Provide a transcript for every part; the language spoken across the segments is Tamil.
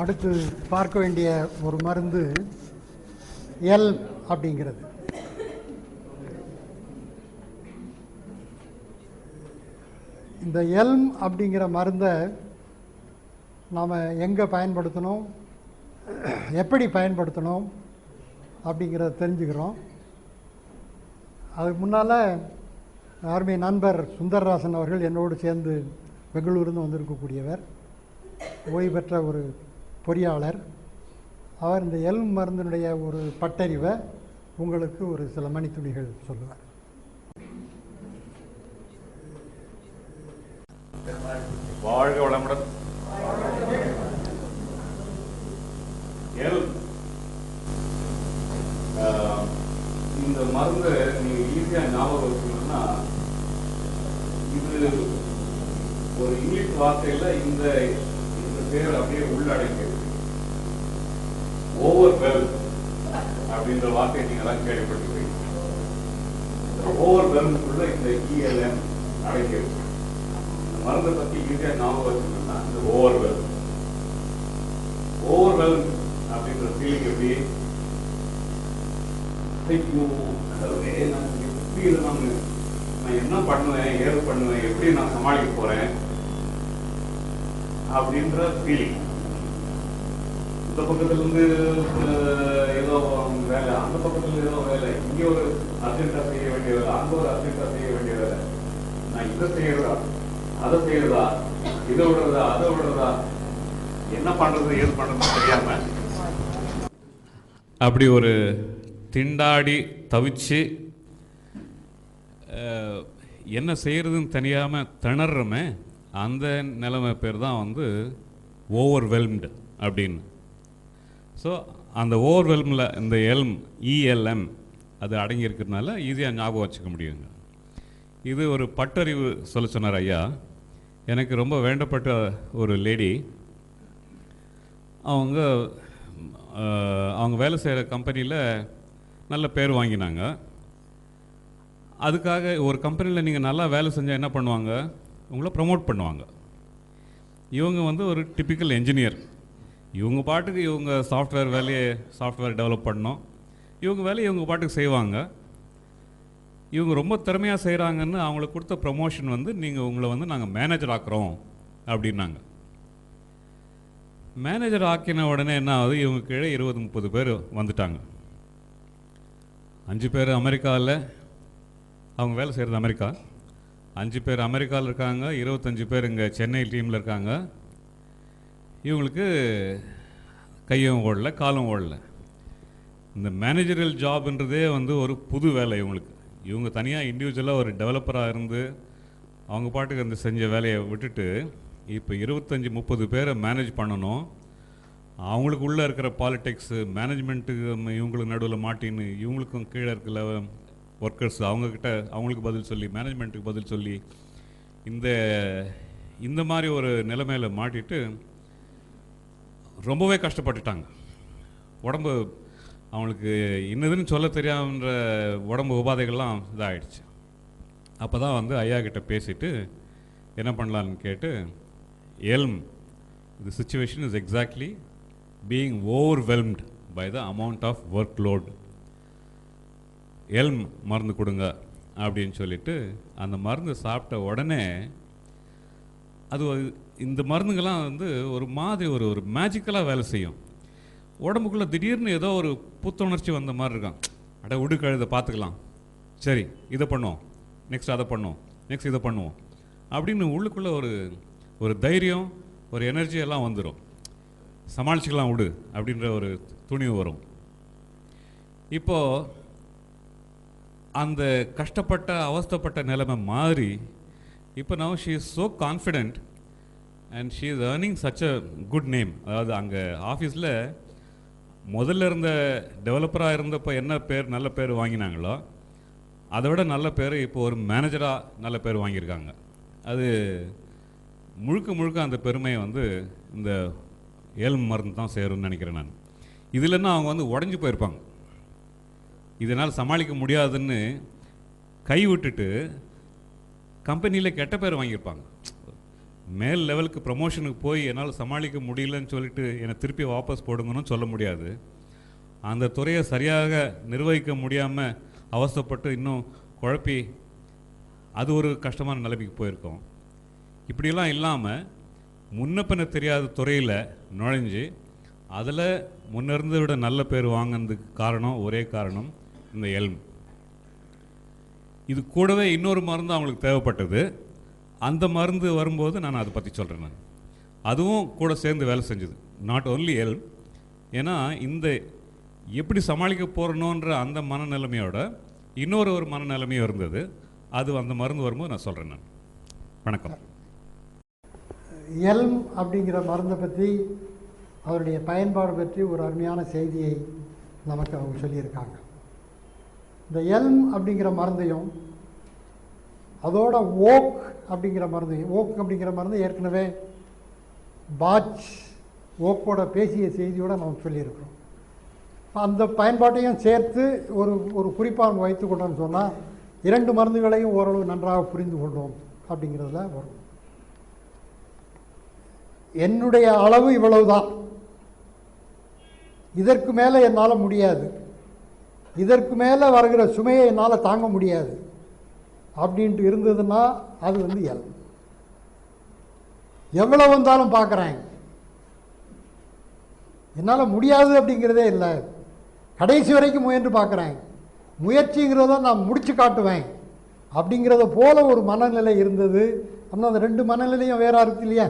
அடுத்து பார்க்க வேண்டிய ஒரு மருந்து எல்ம் அப்படிங்கிறது. இந்த எல்ம் அப்படிங்கிற மருந்தை நாம் எங்கே பயன்படுத்தணும், எப்படி பயன்படுத்தணும் அப்படிங்கிறத தெரிஞ்சுக்கிறோம். அதுக்கு முன்னால் அருமை நண்பர் சுந்தரராசன் அவர்கள் என்னோடு சேர்ந்து பெங்களூர்லேருந்து வந்திருக்கக்கூடியவர், ஓய்வு பெற்ற ஒரு பொறியாளர். அவர் இந்த எல்ம் மருந்தினுடைய ஒரு பட்டறிவை உங்களுக்கு ஒரு சில மணித்துளிகள் சொல்லுவார். வாழ்க வளமுடன். இந்த மருந்து நீங்க ஈஸியா ஞாபகம் வச்சுக்கணும்னா, இது ஒரு இங்கிலீஷ் வார்த்தையில இந்த பேர் அப்படியே உள்ளடங்கியது. ஓவர்வெல் அப்படின்ற வார்த்தையை நீங்க எல்லாம் கேள்விப்பட்டிருக்கீங்க. ஓவர்வெல்முக்குள்ள இந்த இஎல்எம் அடங்கியது. மருந்தை பத்தி ஈஸியா ஞாபகம் வச்சுக்கணும்னா, இந்த ஓவர்வெல் அப்படின்ற ஃபீலிங் எப்படி, நான் என்ன பண்ணுவேன், ஏது பண்ணுவேன், எப்படி நான் சமாளிக்க போறேன் அப்படின்ற ஃபீலிங். இந்த பக்கத்துல இருந்து ஏதோ வேலை, அந்த பக்கத்துல ஏதோ வேலை, இங்க ஒரு அர்ஜென்டா செய்ய வேண்டிய வேலை, அங்க ஒரு அர்ஜென்டா செய்ய வேண்டிய வேலை, நான் இதை செய்யறதா அதை செய்யறதா, இதை விடுறதா அதை விடுறதா, என்ன பண்றது ஏது பண்றதுன்னு தெரியாம அப்படி ஒரு திண்டாடி தவிச்சு என்ன செய்யறதுன்னு தெரியாமல் திணறமே, அந்த நிலைமை பேர் தான் வந்து ஓவர்வெல்ம்டு அப்படின்னு. ஸோ அந்த ஓவர்வெல்மில் இந்த இஎல்எம் அது அடங்கியிருக்கிறதுனால ஈஸியாக ஞாபகம் வச்சுக்க முடியுங்க. இது ஒரு பட்டறிவு சொல்ல சொன்னார் ஐயா. எனக்கு ரொம்ப வேண்டப்பட்ட ஒரு லேடி, அவங்க வேலை செய்கிற கம்பெனியில் நல்ல பேர் வாங்கினாங்க. அதுக்காக ஒரு கம்பெனியில் நீங்கள் நல்லா வேலை செஞ்சால் என்ன பண்ணுவாங்க, உங்களை ப்ரமோட் பண்ணுவாங்க. இவங்க வந்து ஒரு டிப்பிக்கல் என்ஜினியர். இவங்க பாட்டுக்கு இவங்க சாஃப்ட்வேர் டெவலப் பண்ணோம், இவங்க வேலையை இவங்க பாட்டுக்கு செய்வாங்க. இவங்க ரொம்ப திறமையாக செய்கிறாங்கன்னு அவங்களுக்கு கொடுத்த ப்ரமோஷன் வந்து உங்களை வந்து நாங்கள் மேனேஜர் ஆக்குறோம் அப்படின்னாங்க. மேனேஜர் ஆக்கின உடனே என்ன ஆகுது, இவங்க கீழே 20-30 பேர் வந்துட்டாங்க. 5 பேர் அமெரிக்காவில், அவங்க வேலை செய்கிறது அமெரிக்கா, 5 பேர் அமெரிக்காவில் இருக்காங்க, 25 பேர் இங்கே சென்னை டீமில் இருக்காங்க. இவங்களுக்கு கையும் ஓடலை காலும் ஓடலை. இந்த மேனேஜரியல் ஜாப்ன்றதே வந்து ஒரு புது வேலை இவங்களுக்கு. இவங்க தனியாக இண்டிவிஜுவலாக ஒரு டெவலப்பராக இருந்து அவங்க பாட்டுக்கு அந்த செஞ்ச வேலையை விட்டுட்டு இப்போ 25-30 பேரை மேனேஜ் பண்ணணும். அவங்களுக்கு உள்ளே இருக்கிற பாலிடிக்ஸு, மேனேஜ்மெண்ட்டுக்கு இவங்களுக்கு நடுவில் மாட்டின்னு, இவங்களுக்கும் கீழே இருக்கிற ஒர்க்கர்ஸ் அவங்களுக்கு பதில் சொல்லி, மேனேஜ்மெண்ட்டுக்கு பதில் சொல்லி, இந்த மாதிரி ஒரு நிலைமையில் மாட்டிட்டு ரொம்பவே கஷ்டப்பட்டுட்டாங்க. உடம்பு அவங்களுக்கு இன்னதுன்னு சொல்ல தெரியாமன்ற உடம்பு உபாதைகள்லாம் இதாகிடுச்சு. அப்போ தான் வந்து ஐயா கிட்ட பேசிட்டு என்ன பண்ணலான்னு கேட்டு, the situation is exactly being overwhelmed by the amount of workload. Elm மருந்து கொடுங்க அப்படின்னு சொல்லிட்டு அந்த மருந்து சாப்பிட்ட உடனே அது இந்த மருந்துங்கள்லாம் வந்து ஒரு மாதிரி ஒரு மேஜிக்கலாக வேலை செய்யும். உடம்புக்குள்ளே திடீர்னு ஏதோ ஒரு புத்துணர்ச்சி வந்த மாதிரி இருக்கான். அட விடு கழுதை பார்த்துக்கலாம், சரி இதை பண்ணுவோம், நெக்ஸ்ட் அதை பண்ணுவோம், நெக்ஸ்ட் இதை பண்ணுவோம் அப்படின்னு உள்ளுக்குள்ளே ஒரு தைரியம், ஒரு எனர்ஜி எல்லாம் வந்துடும். சமாளிச்சுக்கலாம் விடு அப்படின்ற ஒரு துணிவு வரும். இப்போது அந்த கஷ்டப்பட்ட அவஸ்தைப்பட்ட நிலைமை மாறி இப்போ now she is so confident and she is earning such a good name. அதாவது அங்கே ஆஃபீஸில் முதல்ல இருந்த டெவலப்பராக இருந்தப்போ என்ன பேர் நல்ல பேர் வாங்கினாங்களோ அதை விட நல்ல பேர் இப்போ ஒரு மேனேஜராக நல்ல பேர் வாங்கியிருக்காங்க. அது முழுக்க அந்த பெருமையை வந்து இந்த எல்ம் மருந்து தான் சேரும்னு நினைக்கிறேன் நான். இதுலன்னா அவங்க வந்து உடஞ்சி போயிருப்பாங்க, இதனால் சமாளிக்க முடியாதுன்னு கை விட்டுட்டு கம்பெனியில் கெட்ட பேர் வாங்கியிருப்பாங்க. மேல் லெவலுக்கு ப்ரமோஷனுக்கு போய் என்னால் சமாளிக்க முடியலன்னு சொல்லிட்டு என்னை திருப்பி வாபஸ் போடுங்கன்னு சொல்ல முடியாது. அந்த துறையை சரியாக நிர்வகிக்க முடியாமல் அவசரப்பட்டு இன்னும் குழப்பி அது ஒரு கஷ்டமான நிலைமைக்கு போயிருக்கோம். இப்படியெல்லாம் இல்லாமல் முன்ன பின்ன தெரியாத துறையில் நுழைஞ்சு அதில் முன்னிருந்ததை விட நல்ல பேர் வாங்கினதுக்கு காரணம், ஒரே காரணம் இந்த எல்ம். இது கூடவே இன்னொரு மருந்து அவங்களுக்கு தேவைப்பட்டது. அந்த மருந்து வரும்போது நான் அதை பற்றி சொல்கிறேன். நான் அதுவும் கூட சேர்ந்து வேலை செஞ்சது. Not only Elm. ஏன்னா இந்த எப்படி சமாளிக்க போகிறணுன்ற அந்த மனநிலைமையோட இன்னொரு மனநிலைமையும் இருந்தது. அது அந்த மருந்து வரும்போது நான் சொல்கிறேன். நான் வணக்கம். எல்ம் அப்படிங்கிற மருந்தை பற்றி, அதனுடைய பயன்பாடு பற்றி ஒரு அருமையான செய்தியை நமக்கு அவங்க சொல்லியிருக்காங்க. இந்த எல்ம் அப்படிங்கிற மருந்தையும் அதோட ஓக் அப்படிங்கிற மருந்தையும், ஓக் அப்படிங்கிற மருந்து ஏற்கனவே பாச் ஓக்கோட பேசிய செய்தியோடு நம்ம சொல்லியிருக்கிறோம். அந்த பயன்பாட்டையும் சேர்த்து ஒரு குறிப்பாக அவங்க வைத்துக்கொண்டோன்னு சொன்னால் 2 மருந்துகளையும் ஓரளவு நன்றாக புரிந்து கொண்டோம் அப்படிங்கிறதுல வரும். என்னுடைய அளவு இவ்வளவுதான், இதற்கு மேலே என்னால் முடியாது, இதற்கு மேலே வருகிற சுமையை என்னால் தாங்க முடியாது அப்படின்ட்டு இருந்ததுன்னா அது வந்து எவ்வளோ வந்தாலும் பார்க்குறேன், என்னால் முடியாது அப்படிங்கிறதே இல்லை, கடைசி வரைக்கும் முயன்று பார்க்குறேன், முயற்சிங்கிறத நான் முடிச்சு காட்டுவேன் அப்படிங்கிறத போல ஒரு மனநிலை இருந்தது. ஆனால் அந்த 2 மனநிலையும் வேற இருக்கு இல்லையா?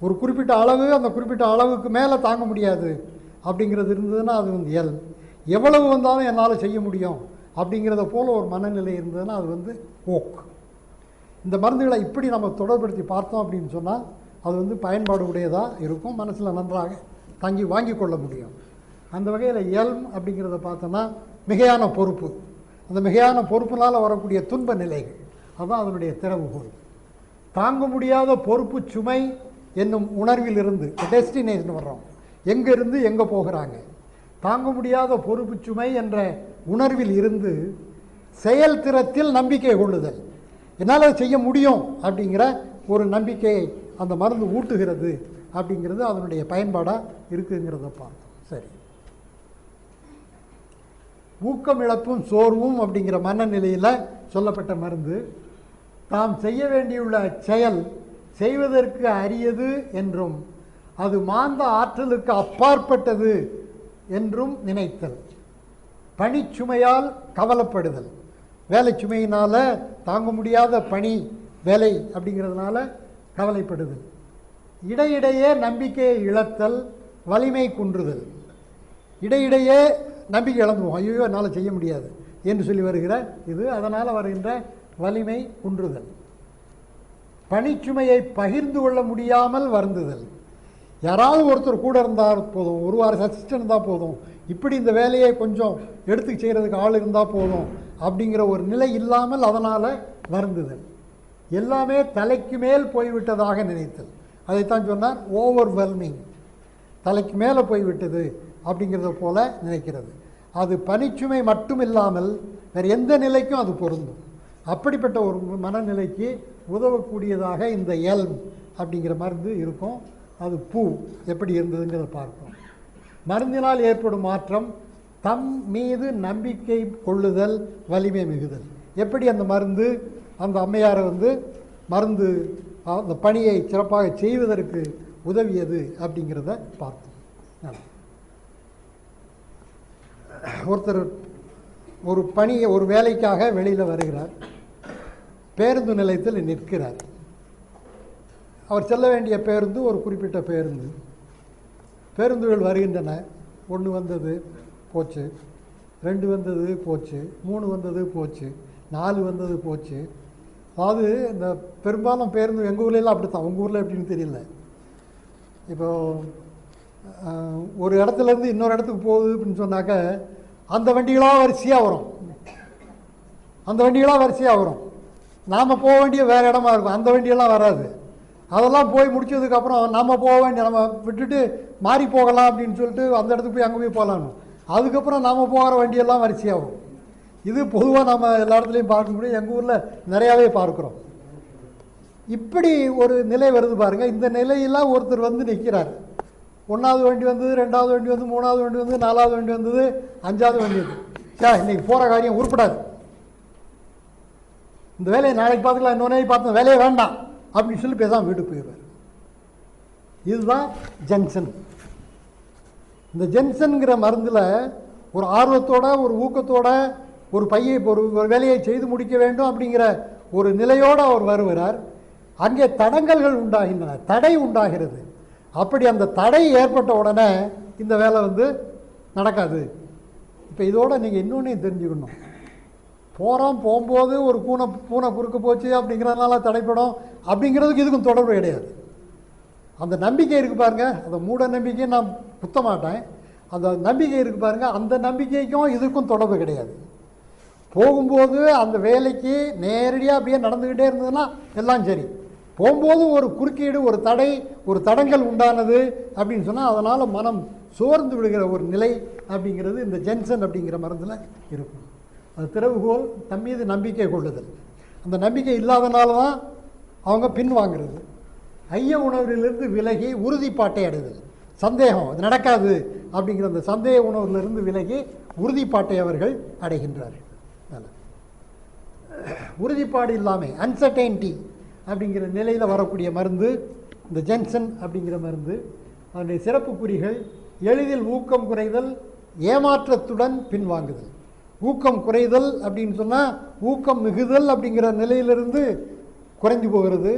ஒரு குறிப்பிட்ட அளவு, அந்த குறிப்பிட்ட அளவுக்கு மேலே தாங்க முடியாது அப்படிங்கிறது இருந்ததுன்னா அது வந்து எவ்வளவு வந்தாலும் என்னால் செய்ய முடியும் அப்படிங்கிறத போல் ஒரு மனநிலை இருந்ததுன்னா அது வந்து ஓக். இந்த மருந்துகளை இப்படி நம்ம தொடர்படுத்தி பார்த்தோம் அப்படின்னு சொன்னால் அது வந்து பயன்பாடு உடையதாக இருக்கும், மனசில் நன்றாக வாங்கி கொள்ள முடியும். அந்த வகையில் எல்ம் அப்படிங்கிறத பார்த்தோன்னா மிகையான பொறுப்பு, அந்த மிகையான பொறுப்பினால் வரக்கூடிய துன்ப நிலைகள், அதுதான் அதனுடைய திறவுகோல். தாங்க முடியாத பொறுப்பு சுமை என்னும் உணர்வில் இருந்து டெஸ்டினேஷன் வர்றோம், எங்கேருந்து எங்கே போகிறாங்க. தாங்க முடியாத பொறுப்பு சுமை என்ற உணர்வில் இருந்து செயல்திறத்தில் நம்பிக்கை கொள்ளுதல், என்னால் செய்ய முடியும் அப்படிங்கிற ஒரு நம்பிக்கையை அந்த மருந்து ஊட்டுகிறது அப்படிங்கிறது அதனுடைய பயன்பாடாக இருக்குங்கிறத பார்த்தோம். சரி, ஊக்கம் இழப்பும் சோர்வும் அப்படிங்கிற மனநிலையில் சொல்லப்பட்ட மருந்து தாம் செய்ய வேண்டியுள்ள செயல் செய்வதற்கு அரியது என்றும் அது மாந்த ஆற்றலுக்கு அப்பாற்பட்டது என்றும் நினைத்தல், பணிச்சுமையால் கவலைப்படுதல், வேலை சுமையினால் தாங்க முடியாத பணி வேலை அப்படிங்கிறதுனால கவலைப்படுதல், இடையிடையே நம்பிக்கையை இழத்தல், வலிமை குன்றுதல், இடையிடையே நம்பிக்கை இழந்துவோம், ஐயோ என்னால் செய்ய முடியாது என்று சொல்லி வருகிற இது, அதனால் வருகின்ற வலிமை குன்றுதல், பணிச்சுமையை பகிர்ந்து கொள்ள முடியாமல் வருந்துதல், யாராவது ஒருத்தர் கூட இருந்தால் போதும், ஒரு வாரம் அசிஸ்டன்ட் இருந்தால் போதும், இப்படி இந்த வேலையை கொஞ்சம் எடுத்து செய்கிறதுக்கு ஆள் இருந்தால் போதும் அப்படிங்கிற ஒரு நிலை இல்லாமல் அதனால் வருந்துதல், எல்லாமே தலைக்கு மேல் போய்விட்டதாக நினைத்தல், அதைத்தான் சொன்னார் ஓவர்வெல்மிங், தலைக்கு மேலே போய்விட்டது அப்படிங்கிறத போல நினைக்கிறது. அது பணிச்சுமை மட்டும் இல்லாமல் வேறு எந்த நிலைக்கும் அது பொருந்தும். அப்படிப்பட்ட ஒரு மனநிலைக்கு உதவக்கூடியதாக இந்த எல்ம் அப்படிங்கிற மருந்து இருக்கும். அது பூ எப்படி இருந்ததுங்கிறத பார்ப்போம். மருந்தினால் ஏற்படும் மாற்றம், தம் மீது நம்பிக்கை கொள்ளுதல், வலிமை மிகுதல். எப்படி அந்த மருந்து அந்த அம்மையாரை வந்து மருந்து அந்த பணியை சிறப்பாக செய்வதற்கு உதவியது அப்படிங்கிறத பார்த்தோம். ஒருத்தர் ஒரு பணியை ஒரு வேலைக்காக வெளியில் வருகிறார், பேருந்து நிலையத்தில் நிற்கிறார். அவர் செல்ல வேண்டிய பேருந்து ஒரு குறிப்பிட்ட பேருந்து, பேருந்துகள் வருகின்றன. 1 வந்தது போச்சு, 2 வந்தது போச்சு, 3 வந்தது போச்சு, 4 வந்தது போச்சு. அதாவது இந்த பெரும்பாலும் பேருந்து எங்கள் ஊர்லெலாம் அப்படி தான், உங்கள் ஊரில் எப்படின்னு தெரியல. இப்போது ஒரு இடத்துலேருந்து இன்னொரு இடத்துக்கு போகுது அப்படின்னு சொன்னாக்க அந்த வண்டிகளாக வரிசையாக வரும், அந்த வண்டிகளாக வரிசையாக வரும். நாம் போக வேண்டிய வேறு இடமா இருக்கும், அந்த வண்டியெல்லாம் வராது. அதெல்லாம் போய் முடிச்சதுக்கப்புறம் நம்ம போக வேண்டிய, நம்ம விட்டுட்டு மாறி போகலாம் அப்படின்னு சொல்லிட்டு அந்த இடத்துக்கு போய் அங்கே போய் போகலான்னு, அதுக்கப்புறம் நம்ம போகிற வண்டியெல்லாம் வரிசையாகும். இது பொதுவாக நம்ம எல்லா இடத்துலையும் பார்க்க முடியும், எங்கள் ஊரில் நிறையாவே பார்க்குறோம். இப்படி ஒரு நிலை வருது பாருங்கள். இந்த நிலையெல்லாம் ஒருத்தர் வந்து நிற்கிறார். 1வது வண்டி வந்தது, 2வது வண்டி வந்து, 3வது வண்டி வந்து, 4வது வண்டி வந்தது, 5வது வண்டி வந்து, இன்னைக்கு போகிற காரியம் உருப்படாது, இந்த வேலையை நாளைக்கு பார்த்துக்கலாம், இன்னொன்னே பார்த்தோம், வேலையை வேண்டாம் அப்படின்னு சொல்லி பேசாமல் வீட்டுக்கு போயிடுவார். இதுதான் ஜென்சன். இந்த ஜென்சன்கிற மருந்தில் ஒரு ஆர்வத்தோட, ஒரு ஊக்கத்தோட, ஒரு ஒரு வேலையை செய்து முடிக்க வேண்டும் அப்படிங்கிற ஒரு நிலையோடு அவர் வருகிறார். அங்கே தடங்கல்கள் உண்டாகின்றன, தடை உண்டாகிறது. அப்படி அந்த தடை ஏற்பட்ட உடனே இந்த வேலை வந்து நடக்காது. இப்போ இதோட நீங்கள் இன்னொன்றையும் தெரிஞ்சுக்கணும். போகும்போது ஒரு பூனை குறுக்க போச்சு அப்படிங்கிறதுனால தடைப்படும் அப்படிங்கிறதுக்கு இதுக்கும் தொடர்பு கிடையாது. அந்த நம்பிக்கை இருக்குது பாருங்கள், அந்த மூட நம்பிக்கையை நான் குத்த மாட்டேன், அந்த நம்பிக்கை இருக்குது பாருங்கள், அந்த நம்பிக்கைக்கும் இதுக்கும் தொடர்பு கிடையாது. போகும்போது அந்த வேலைக்கு நேரடியாக அப்படியே நடந்துக்கிட்டே இருந்ததுன்னா எல்லாம் சரி. போகும்போது ஒரு குறுக்கீடு, ஒரு தடை, ஒரு தடங்கல் உண்டானது அப்படின்னு சொன்னால் அதனால் மனம் சோர்ந்து விடுகிற ஒரு நிலை அப்படிங்கிறது இந்த ஜென்சன் அப்படிங்கிற மருந்தில் இருக்கும். அது திறவுகோல் தம் மீது நம்பிக்கை கொள்ளுதல். அந்த நம்பிக்கை இல்லாதனால தான் அவங்க பின்வாங்கிறது. ஐய உணர்விலிருந்து விலகி உறுதிப்பாட்டை அடைதல். சந்தேகம், அது நடக்காது அப்படிங்கிற அந்த சந்தேக உணர்விலிருந்து விலகி உறுதிப்பாட்டை அவர்கள் அடைகின்றார்கள். உறுதிப்பாடு இல்லாமல் அன்சர்டைனிட்டி அப்படிங்கிற நிலையில் வரக்கூடிய மருந்து இந்த ஜென்சன் அப்படிங்கிற மருந்து. அதனுடைய சிறப்பு குறிகள் எளிதில் ஊக்கம் குறைதல், ஏமாற்றத்துடன் பின்வாங்குதல். ஊக்கம் குறைதல் அப்படின்னு சொன்னால் ஊக்கம் மிகுதல் அப்படிங்கிற நிலையிலிருந்து குறைஞ்சு போகிறது,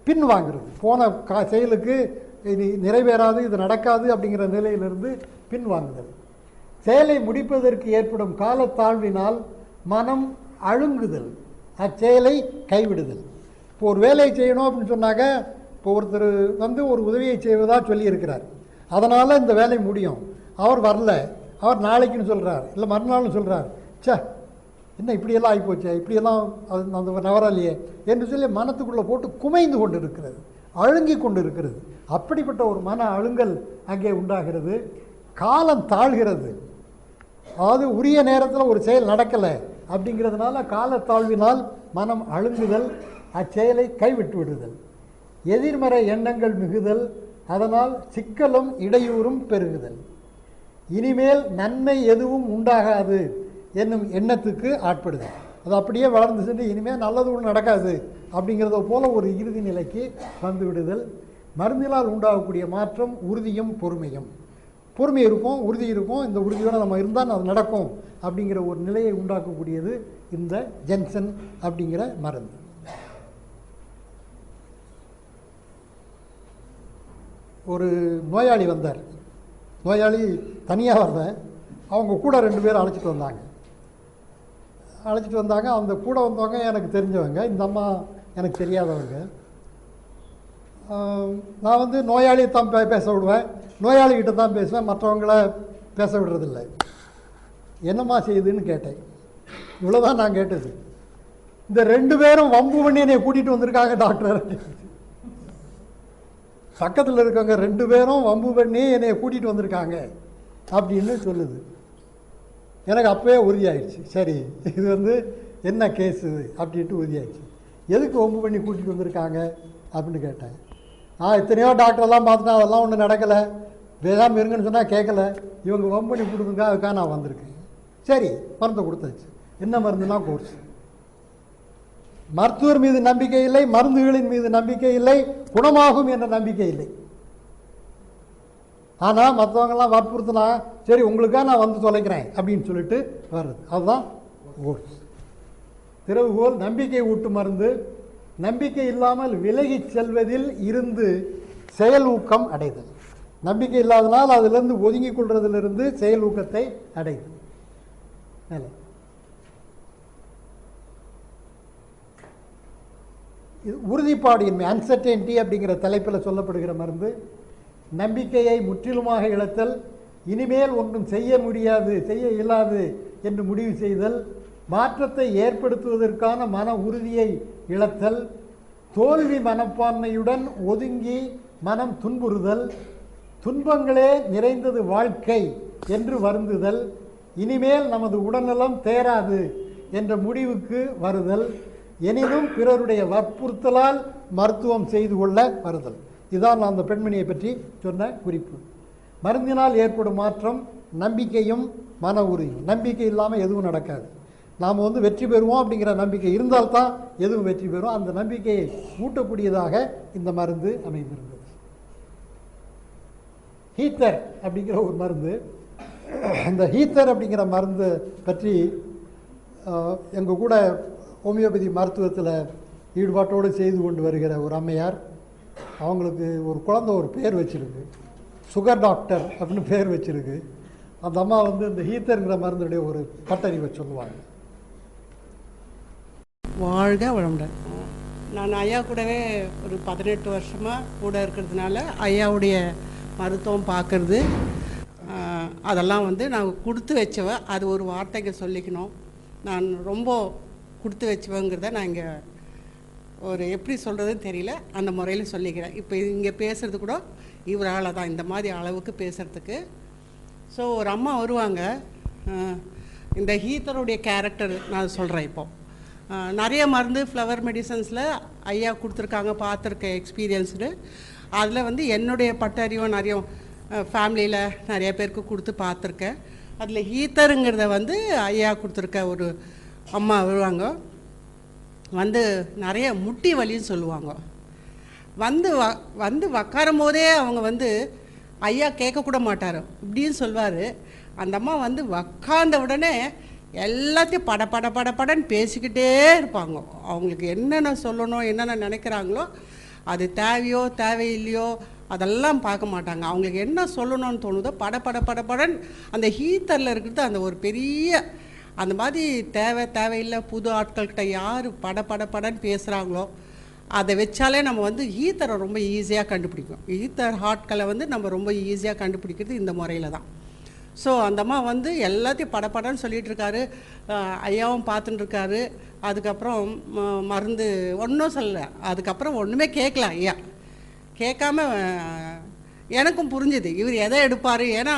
பின்வாங்கிறது. போன செயலுக்கு இது நிறைவேறாது, இது நடக்காது அப்படிங்கிற நிலையிலிருந்து பின்வாங்குதல். செயலை முடிப்பதற்கு ஏற்படும் காலத்தாழ்வினால் மனம் அழுங்குதல், அச்செயலை கைவிடுதல். இப்போ ஒரு வேலையை செய்யணும் அப்படின்னு சொன்னாக்க, இப்போ ஒருத்தர் வந்து ஒரு உதவியை செய்வதாக சொல்லியிருக்கிறார், அதனால் இந்த வேலை முடியும், அவர் வரல, அவர் நாளைக்குன்னு சொல்கிறார், இல்லை மறுநாள்னு சொல்கிறார், என்ன இப்படியெல்லாம் ஆகிப்போச்சே, இப்படியெல்லாம் அது அந்த நவராலியே என்று சொல்லி மனத்துக்குள்ளே போட்டு குமைந்து கொண்டு இருக்கிறது, அழுங்கி கொண்டு இருக்கிறது. அப்படிப்பட்ட ஒரு மன அழுங்கல் அங்கே உண்டாகிறது. காலம் தாழ்கிறது, அதாவது உரிய நேரத்தில் ஒரு செயல் நடக்கலை அப்படிங்கிறதுனால காலத்தாழ்வினால் மனம் அழுங்குதல், அச்செயலை கைவிட்டு விடுதல். எதிர்மறை எண்ணங்கள் மிகுதல், அதனால் சிக்கலும் இடையூறும் பெருகுதல். இனிமேல் நன்மை எதுவும் உண்டாகாது என்னும் எண்ணத்துக்கு ஆட்படுதல். அது அப்படியே வளர்ந்து சென்று இனிமேல் நல்லது ஒன்று நடக்காது அப்படிங்கிறத போல ஒரு இறுதி நிலைக்கு வந்து விடுதல். மருந்தினால் உண்டாகக்கூடிய மாற்றம் உறுதியும் பொறுமையும். பொறுமை இருக்கும், உறுதி இருக்கும், இந்த உறுதியோடு நம்ம இருந்தால் அது நடக்கும் அப்படிங்கிற ஒரு நிலையை உண்டாக்கக்கூடியது இந்த ஜென்சன் அப்படிங்கிற மருந்து. ஒரு நோயாளி வந்தார், நோயாளி தனியாக வரல, அவங்க கூட 2 பேர் அழைச்சிட்டு வந்தாங்க. அந்த கூட வந்தவங்க எனக்கு தெரிஞ்சவங்க, இந்த அம்மா எனக்கு தெரியாதவங்க. நான் வந்து நோயாளியை தான் பேச விடுவேன், நோயாளிகிட்ட தான் பேசுவேன், மற்றவங்கள பேச விடுறதில்லை. என்னம்மா செய்யுதுன்னு கேட்டேன். இவ்வளோதான் நான் கேட்டது. இந்த 2 பேரும் வம்பு பண்ணி என்னை கூட்டிகிட்டு வந்திருக்காங்க டாக்டர். பக்கத்தில் இருக்கவங்க 2 பேரும் வம்பு பண்ணி என்னை கூட்டிகிட்டு வந்திருக்காங்க அப்படின்னு சொல்லுது. எனக்கு அப்போயே உறுதியாயிடுச்சு, சரி இது வந்து என்ன கேஸு அப்படின்ட்டு உறுதியாயிடுச்சு. எதுக்கு வம்பு பண்ணி கூட்டிகிட்டு வந்திருக்காங்க அப்படின்னு கேட்டேன். எத்தனையோ டாக்டரெல்லாம் பார்த்துட்டா அதெல்லாம் ஒன்றும் நடக்கலை, பேசாமல் இருங்கன்னு சொன்னால் கேட்கல, இவங்க வம்பு பண்ணி கொடுத்துங்க, அதுக்காக நான் வந்திருக்கேன். சரி மருந்தை கொடுத்தாச்சு. என்ன மருந்துனா கோர்ஸ். மருத்துவர் மீது நம்பிக்கை இல்லை, மருந்துகளின் மீது நம்பிக்கை இல்லை, குணமாகும் என்ற நம்பிக்கை இல்லை. ஆனால் மற்றவங்கெல்லாம் வற்புறுத்தினா சரி உங்களுக்காக நான் வந்து தொலைக்கிறேன் அப்படின்னு சொல்லிட்டு வர்றது, அதுதான் கோர்ஸ். திறவுகோல் நம்பிக்கை ஊட்டு மருந்து. நம்பிக்கை இல்லாமல் விலகி செல்வதில் இருந்து செயல் ஊக்கம் அடைதல். நம்பிக்கை இல்லாதனால் அதிலிருந்து ஒதுங்கிக் கொள்வதிலிருந்து செயல் ஊக்கத்தை அடைதல். இது உறுதிப்பாடின்மை, அன்சர்டெனிட்டி அப்படிங்கிற தலைப்பில் சொல்லப்படுகிற மருந்து. நம்பிக்கையை முற்றிலுமாக இழத்தல், இனிமேல் ஒன்றும் செய்ய முடியாது, செய்ய இயலாது என்று முடிவு செய்தல், மாற்றத்தை ஏற்படுத்துவதற்கான மன உறுதியை இழத்தல், தோல்வி மனப்பான்மையுடன் ஒதுங்கி மனம் துன்புறுதல், துன்பங்களே நிறைந்தது வாழ்க்கை என்று வருந்துதல், இனிமேல் நமது உடல்நலம் தேராது என்ற முடிவுக்கு வருதல், எனினும் பிறருடைய வற்புறுத்தலால் மருத்துவம் செய்து கொள்ள வருதல். இதுதான் நான் அந்த பெண்மணியை பற்றி சொன்ன குறிப்பு. மருந்தினால் ஏற்படும் மாற்றம் நம்பிக்கையும் மன உறுதியும். நம்பிக்கை இல்லாமல் எதுவும் நடக்காது. நாம் வெற்றி பெறுவோம் அப்படிங்கிற நம்பிக்கை இருந்தால்தான் எதுவும் வெற்றி பெறும். அந்த நம்பிக்கையை ஊட்டக்கூடியதாக இந்த மருந்து அமைந்திருந்தது. ஹீத்தர் அப்படிங்கிற ஒரு மருந்து. இந்த ஹீத்தர் அப்படிங்கிற மருந்து பற்றி எங்கள் கூட ஹோமியோபதி மருத்துவத்தில் ஈடுபாட்டோடு செய்து கொண்டு வருகிற ஒரு அம்மையார், அவங்களுக்கு ஒரு குழந்தை ஒரு பேர் வச்சுருக்கு, சுகர் டாக்டர் அப்படின்னு பேர் வச்சுருக்கு. அந்த அம்மா இந்த ஹீத்தருங்கிற மருந்துடைய ஒரு பட்டறிவை சொல்லுவாங்க. வாழ்க வளமுடன். நான் ஐயா கூடவே ஒரு 18 வருஷமாக கூட இருக்கிறதுனால ஐயாவுடைய மருத்துவம் பார்க்குறது அதெல்லாம் நான் கொடுத்து வச்சவ. அது ஒரு வார்த்தைக்கு சொல்லிக்கணும். நான் ரொம்ப கொடுத்து வச்சுவங்கிறத நான் இங்கே ஒரு எப்படி சொல்கிறதுன்னு தெரியல, அந்த முறையில் சொல்லிக்கிறேன். இப்போ இங்கே பேசுகிறது கூட இவரால் தான் இந்த மாதிரி அளவுக்கு பேசுகிறதுக்கு. ஸோ ஒரு அம்மா வருவாங்க. இந்த ஹீத்தருடைய கேரக்டர் நான் சொல்கிறேன். இப்போது நிறைய மருந்து ஃப்ளவர் மெடிசன்ஸில் ஐயா கொடுத்துருக்காங்க, பார்த்துருக்கேன் எக்ஸ்பீரியன்ஸ்டு. அதில் என்னுடைய பட்டறிவை நிறைய ஃபேமிலியில் நிறைய பேருக்கு கொடுத்து பார்த்துருக்கேன். அதில் ஹீத்தருங்கிறத ஐயா கொடுத்துருக்க ஒரு அம்மா வருவாங்க. நிறைய முட்டி வலின்னு சொல்லுவாங்க. உக்காரும் போதே அவங்க ஐயா கேட்கக்கூட மாட்டார், இப்படின்னு சொல்வார். அந்த அம்மா உக்காந்த உடனே எல்லாத்தையும் பட பட பட படன்னு பேசிக்கிட்டே இருப்பாங்க. அவங்களுக்கு என்னென்ன சொல்லணும், என்னென்ன நினைக்கிறாங்களோ, அது தேவையோ தேவையில்லையோ அதெல்லாம் பார்க்க மாட்டாங்க. அவங்களுக்கு என்ன சொல்லணும்னு தோணுதோ பட பட பட படன்னு அந்த ஹீத்தரில் இருக்கிறது அந்த ஒரு பெரிய அந்த மாதிரி தேவையில்லை புது ஆட்கள்கிட்ட யார் பட பட படன்னு பேசுகிறாங்களோ அதை வச்சாலே நம்ம ஹீத்தரை ரொம்ப ஈஸியாக கண்டுபிடிக்கும். ஹீத்தர் ஆட்களை நம்ம ரொம்ப ஈஸியாக கண்டுபிடிக்கிறது இந்த முறையில் தான். ஸோ அந்த அம்மா எல்லாத்தையும் படப்படன்னு சொல்லிகிட்டு இருக்காரு. ஐயாவும் பார்த்துட்டு இருக்காரு. அதுக்கப்புறம் மருந்து ஒன்றும் சொல்லலை. அதுக்கப்புறம் ஒன்றுமே கேட்கல. ஐயா கேட்காம எனக்கும் புரிஞ்சுது இவர் எதை எடுப்பார். ஏன்னா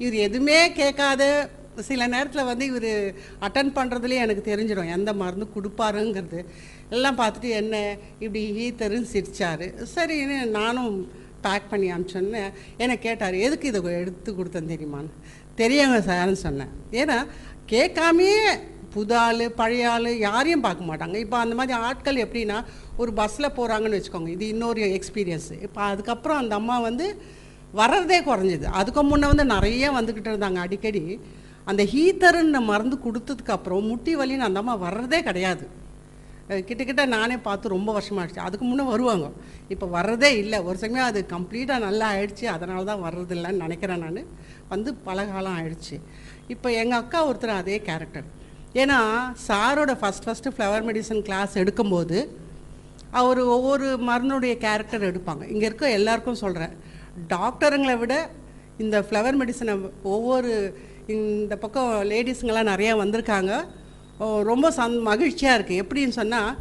இவர் எதுவுமே கேட்காத சில நேரத்தில் இவர் அட்டன் பண்ணுறதுலேயே எனக்கு தெரிஞ்சிடும் எந்த மருந்து கொடுப்பாருங்கிறது. எல்லாம் பார்த்துட்டு என்ன இப்படி ஹீத்தருன்னு சிரித்தார். சரின்னு நானும் பேக் பண்ணி அனுப்பிச்சோன்னு என்னை கேட்டார், எதுக்கு இதை எடுத்து கொடுத்தேன்னு தெரியுமான்னு. தெரியுங்க சார்ன்னு சொன்னேன். ஏன்னா கேட்காமே புது ஆள் பழைய ஆள் யாரையும் பார்க்க மாட்டாங்க. இப்போ அந்த மாதிரி ஆட்கள் எப்படின்னா ஒரு பஸ்ஸில் போகிறாங்கன்னு வச்சுக்கோங்க, இது இன்னொரு எக்ஸ்பீரியன்ஸு. இப்போ அதுக்கப்புறம் அந்த அம்மா வர்றதே குறைஞ்சிது. அதுக்கு முன்னே நிறைய வந்துக்கிட்டு இருந்தாங்க அடிக்கடி. அந்த ஹீத்தருன்னு மருந்து கொடுத்ததுக்கப்புறம் முட்டி வலின்னு அந்த அம்மா வர்றதே கிடையாது. கிட்டக்கிட்ட நானே பார்த்து ரொம்ப வருஷமாகிடுச்சு. அதுக்கு முன்னே வருவாங்க, இப்போ வர்றதே இல்லை. ஒரு சமயம் அது கம்ப்ளீட்டாக நல்லா ஆயிடுச்சு, அதனால தான் வர்றதில்லைன்னு நினைக்கிறேன். நான் பல காலம் ஆயிடுச்சு. இப்போ எங்கள் அக்கா ஒருத்தர் அதே கேரக்டர். ஏன்னா சாரோட ஃபஸ்ட்டு ஃப்ளவர் மெடிசன் கிளாஸ் எடுக்கும்போது அவர் ஒவ்வொரு மருந்துடைய கேரக்டர் எடுப்பாங்க. இங்கே இருக்க எல்லாருக்கும் சொல்கிறேன், டாக்டருங்களை விட இந்த ஃப்ளவர் மெடிசனை ஒவ்வொரு இந்த பக்கம் லேடிஸுங்கெல்லாம் நிறையா வந்திருக்காங்க. ரொம்ப மகிழ்ச்சியாக இருக்குது. எப்படின்னு சொன்னால்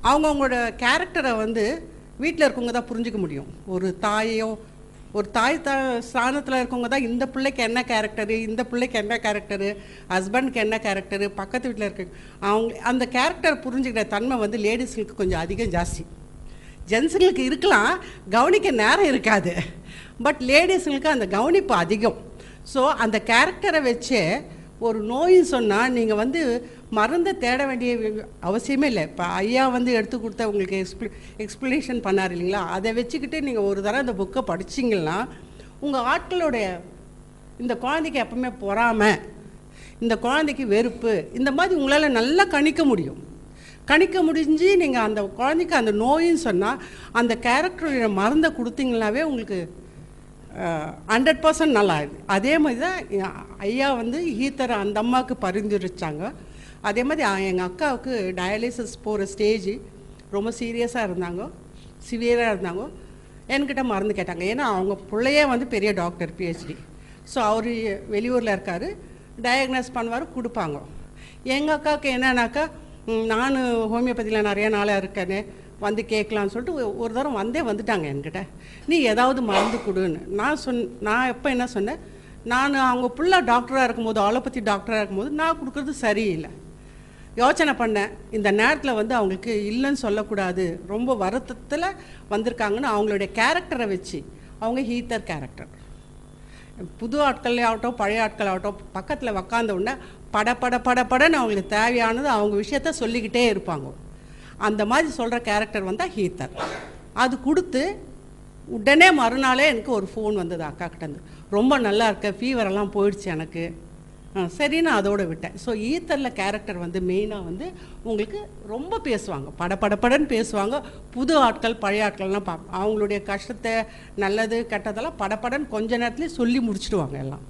அவங்கவுங்களோட கேரக்டரை வீட்டில் இருக்கவங்க தான் புரிஞ்சிக்க முடியும். ஒரு தாய் ஸ்தானத்தில் இருக்கவங்க தான் இந்த பிள்ளைக்கு என்ன கேரக்டரு, இந்த பிள்ளைக்கு என்ன கேரக்டரு, ஹஸ்பண்டுக்கு என்ன கேரக்டரு, பக்கத்து வீட்டில் இருக்க அவங்க அந்த கேரக்டர் புரிஞ்சுக்கிற தன்மை லேடிஸுங்களுக்கு கொஞ்சம் அதிகம் ஜாஸ்தி. ஜென்ஸுங்களுக்கு இருக்கலாம், கவனிக்க நேரம் இருக்காது. பட் லேடிஸுங்களுக்கு அந்த கவனிப்பு அதிகம். ஸோ அந்த கேரக்டரை வச்சே ஒரு நோயின்னு சொன்னால் நீங்கள் மருந்தை தேட வேண்டிய அவசியமே இல்லை. இப்போ ஐயா எடுத்து கொடுத்த உங்களுக்கு எக்ஸ்பிளனேஷன் பண்ணார் இல்லைங்களா, அதை வச்சுக்கிட்டு நீங்கள் ஒரு தடவை அந்த புக்கை படிச்சிங்கன்னா உங்கள் ஆட்களுடைய இந்த குழந்தைக்கு எப்பவுமே பொறாமை, இந்த குழந்தைக்கு வெறுப்பு, இந்த மாதிரி உங்களால் நல்லா கணிக்க முடிஞ்சு நீங்கள் அந்த குழந்தைக்கு அந்த நோயின்னு சொன்னால் அந்த கேரக்டருடைய மருந்தை கொடுத்தீங்கன்னாவே உங்களுக்கு 100% நல்லா இருக்குது. அதே மாதிரி தான் ஐயா ஹீத்தரை அந்த அம்மாவுக்கு பரிந்துரைச்சாங்க. அதே மாதிரி எங்கள் அக்காவுக்கு டயாலிசிஸ் போகிற ஸ்டேஜ் ரொம்ப சீரியஸாக இருந்தாங்க, சிவியராக இருந்தாங்க. என்கிட்ட மருந்து கேட்டாங்க. ஏன்னா அவங்க பிள்ளையே பெரிய டாக்டர், PhD. ஸோ அவர் வெளியூரில் இருக்கார், டயக்னோஸ் பண்ணுவார், கொடுப்பாங்க. எங்கள் அக்காவுக்கு என்னன்னாக்கா, நான் ஹோமியோபதியில் நிறைய நாளாக இருக்கேன்னு கேட்கலான்னு சொல்லிட்டு ஒரு தரம் வந்துட்டாங்க என்கிட்ட, நீ ஏதாவது மருந்து கொடுன்னு. நான் எப்போ என்ன சொன்னேன், நான் அவங்க பிள்ளை டாக்டராக இருக்கும்போது, அலோபதி டாக்டராக இருக்கும்போது நான் கொடுக்குறது சரியில்லை. யோசனை பண்ணேன், இந்த நேரத்தில் வந்து அவங்களுக்கு இல்லைன்னு சொல்லக்கூடாது, ரொம்ப வருத்தத்தில் வந்திருக்காங்கன்னு அவங்களுடைய கேரக்டரை வச்சு, அவங்க ஹீத்தர் கேரக்டர், புது ஆட்களே ஆகட்டும் பழைய ஆட்கள் ஆகட்டும், பக்கத்தில் உக்காந்த உடனே படன்னு அவங்களுக்கு தேவையானது அவங்க விஷயத்த சொல்லிக்கிட்டே இருப்பாங்க. அந்த மாதிரி சொல்கிற கேரக்டர் வந்தால் ஹீத்தர். அது கொடுத்து உடனே மறுநாளே எனக்கு ஒரு ஃபோன் வந்தது அக்கா கிட்டேருந்து, ரொம்ப நல்லா இருக்க, ஃபீவரெல்லாம் போயிடுச்சு எனக்கு. சரி, நான் அதோடு விட்டேன். ஸோ ஈத்தரில் கேரக்டர் வந்து மெயினாக வந்து உங்களுக்கு ரொம்ப பேசுவாங்க, படன்னு பேசுவாங்க. புது ஆட்கள் பழைய ஆட்கள்லாம் அவங்களுடைய கஷ்டத்தை நல்லது கெட்டதெல்லாம் படன்னு கொஞ்ச நேரத்துலேயே சொல்லி முடிச்சுடுவாங்க எல்லாம்.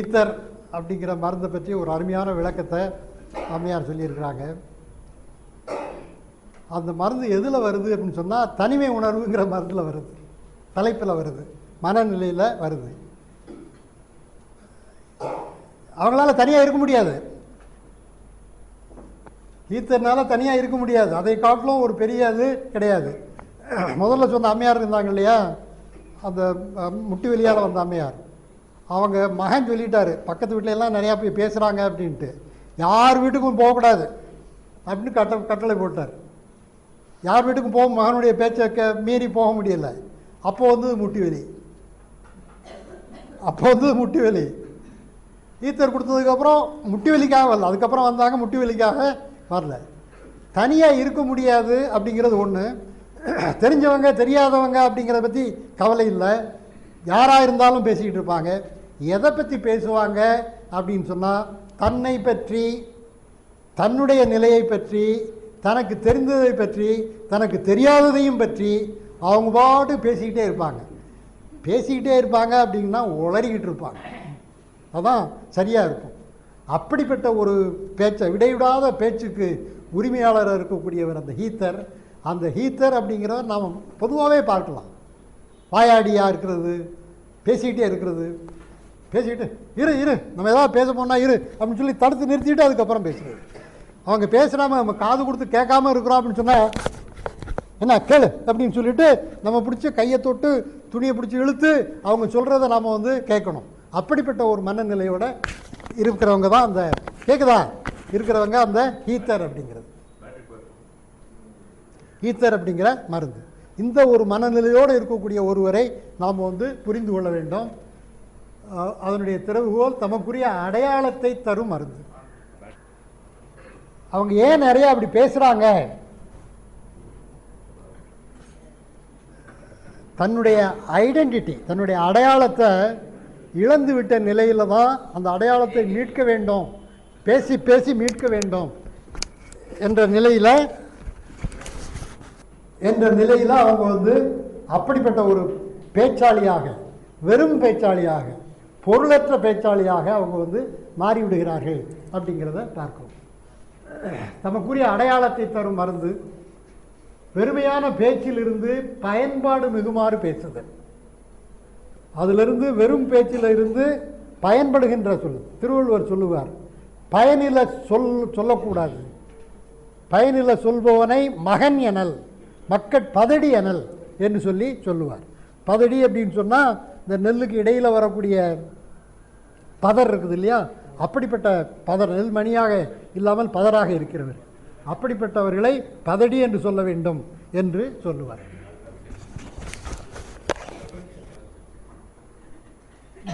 ஈத்தர் அப்படிங்கிற மருந்தை பற்றி ஒரு அருமையான விளக்கத்தை அம்மையார் சொல்லியிருக்கிறாங்க. அந்த மருந்து எதில் வருது அப்படின்னு சொன்னால் தனிமை உணர்வுங்கிற மருந்தில் வருது, தலைப்பில் வருது, மனநிலையில் வருது. அவங்களால தனியாக இருக்க முடியாது, ஈத்தர்னால தனியாக இருக்க முடியாது. அதை காட்டிலும் ஒரு பெரிய இது கிடையாது. முதல்ல சொன்ன அம்மையார் இருந்தாங்க இல்லையா, அந்த முட்டி வெளியால் வந்த அம்மையார், அவங்க மகன் சொல்லிட்டாரு, பக்கத்து வீட்டில எல்லாம் நிறையா போய் பேசுகிறாங்க அப்படின்ட்டு, யார் வீட்டுக்கும் போகக்கூடாது அப்படின்னு கட்டளை போட்டார். யார் வீட்டுக்கும் போக மகனுடைய பேச்சை மீறி போக முடியலை. அப்போ வந்து முட்டி வலி ஈத்தர் கொடுத்ததுக்கப்புறம் முட்டி வலிக்காக வரல, அதுக்கப்புறம் வந்தாங்க, முட்டி வலிக்காக வரல. தனியாக இருக்க முடியாது அப்படிங்கிறது ஒன்று. தெரிஞ்சவங்க தெரியாதவங்க அப்படிங்கிறத பற்றி கவலை இல்லை, யாராக இருந்தாலும் பேசிக்கிட்டு இருப்பாங்க. எதை பற்றி பேசுவாங்க அப்படின்னு சொன்னால் தன்னை பற்றி, தன்னுடைய நிலையை பற்றி, தனக்கு தெரிந்ததை பற்றி, தனக்கு தெரியாததையும் பற்றி அவங்க பாட்டு பேசிக்கிட்டே இருப்பாங்க அப்படின்னா உளறிக்கிட்டு இருப்பாங்க. அதான் சரியாக இருக்கும். அப்படிப்பட்ட ஒரு பேச்சை, விடைவிடாத பேச்சுக்கு உரிமையாளராக இருக்கக்கூடியவர் அந்த ஹீத்தர். அந்த ஹீத்தர் அப்படிங்கிறத நாம் பொதுவாகவே பார்க்கலாம். வாயாடியாக இருக்கிறது, பேசிக்கிட்டே இருக்கிறது, பேசிக்கிட்டு இரு நம்ம ஏதாவது பேச போனால் இரு அப்படின்னு சொல்லி தடுத்து நிறுத்திட்டு அதுக்கப்புறம் பேசுகிறது. அவங்க பேசுகிறாம நம்ம காது கொடுத்து கேட்காம இருக்கிறோம் அப்படின்னு சொன்னால் என்ன கேளு அப்படின்னு சொல்லிட்டு நம்ம பிடிச்சி கையை தொட்டு துணியை பிடிச்சி இழுத்து அவங்க சொல்கிறத நாம் வந்து கேட்கணும். அப்படிப்பட்ட ஒரு மனநிலையோடு இருக்கிறவங்க தான் அந்த இருக்கிறவங்க அந்த ஹீத்தர் அப்படிங்கிற மருந்து. இந்த ஒரு மனநிலையோடு இருக்கக்கூடிய ஒருவரை நாம் வந்து புரிந்து கொள்ள வேண்டும். அதனுடைய திறவுகோல் தமக்குரிய அடையாளத்தை தரும் மருந்து. அவங்க ஏன் நிறைய அப்படி பேசுகிறாங்க, தன்னுடைய ஐடென்டிட்டி, தன்னுடைய அடையாளத்தை இழந்து விட்ட நிலையில் தான் அந்த அடையாளத்தை மீட்க வேண்டும், பேசி மீட்க வேண்டும் என்ற நிலையில் அவங்க வந்து அப்படிப்பட்ட ஒரு பேச்சாளியாக, வெறும் பேச்சாளியாக, பொருளற்ற பேச்சாளியாக அவங்க வந்து மாறிவிடுகிறார்கள் அப்படிங்கிறத பார்க்கிறோம். தமக்குரிய அடையாளத்தை தரும் மருந்து வெறுமையான பேச்சிலிருந்து பயன்பாடு மிகுமாறு பேசுதல். அதிலிருந்து வெறும் பேச்சில் இருந்து பயன்படுகின்ற சொல். திருவள்ளுவர் சொல்லுவார், பயனில சொல்லக்கூடாது, பயனில சொல்பவனை மகன் எனல், மக்கட் பதடி எனல் என்று சொல்லுவார். பதடி அப்படின்னு சொன்னால் இந்த நெல்லுக்கு இடையில் வரக்கூடிய பதர் இருக்குது இல்லையா, அப்படிப்பட்ட பதர், நெல் மணியாக இல்லாமல் பதராக இருக்கிறவர், அப்படிப்பட்டவர்களை பதடி என்று சொல்ல வேண்டும் என்று சொல்லுவார்.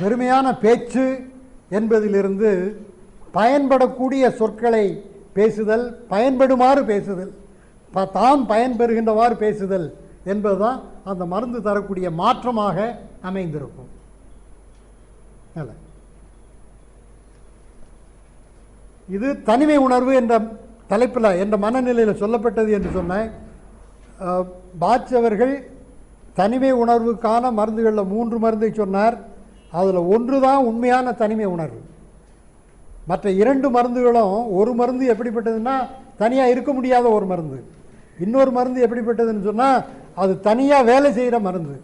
வெறுமையான பேச்சு என்பதிலிருந்து பயன்படக்கூடிய சொற்களை பேசுதல், பயன்படுமாறு பேசுதல், தாம் பயன்பெறுகின்றவாறு பேசுதல் என்பதுதான் அந்த மருந்து தரக்கூடிய மாற்றமாக அமைந்திருக்கும். இது தனிமை உணர்வு என்ற தலைப்பில், என்ற மனநிலையில் சொல்லப்பட்டது என்று சொன்ன பாட்ச் அவர்கள் தனிமை உணர்வுக்கான மருந்துகளில் 3 மருந்தை சொன்னார். அதில் ஒன்று தான் உண்மையான தனிமை உணர்வு. மற்ற 2 மருந்துகளும், ஒரு மருந்து எப்படிப்பட்டதுன்னா தனியாக இருக்க முடியாத ஒரு மருந்து, இன்னொரு மருந்து எப்படிப்பட்டதுன்னு சொன்னால் அது தனியாக வேலை செய்கிற மருந்து,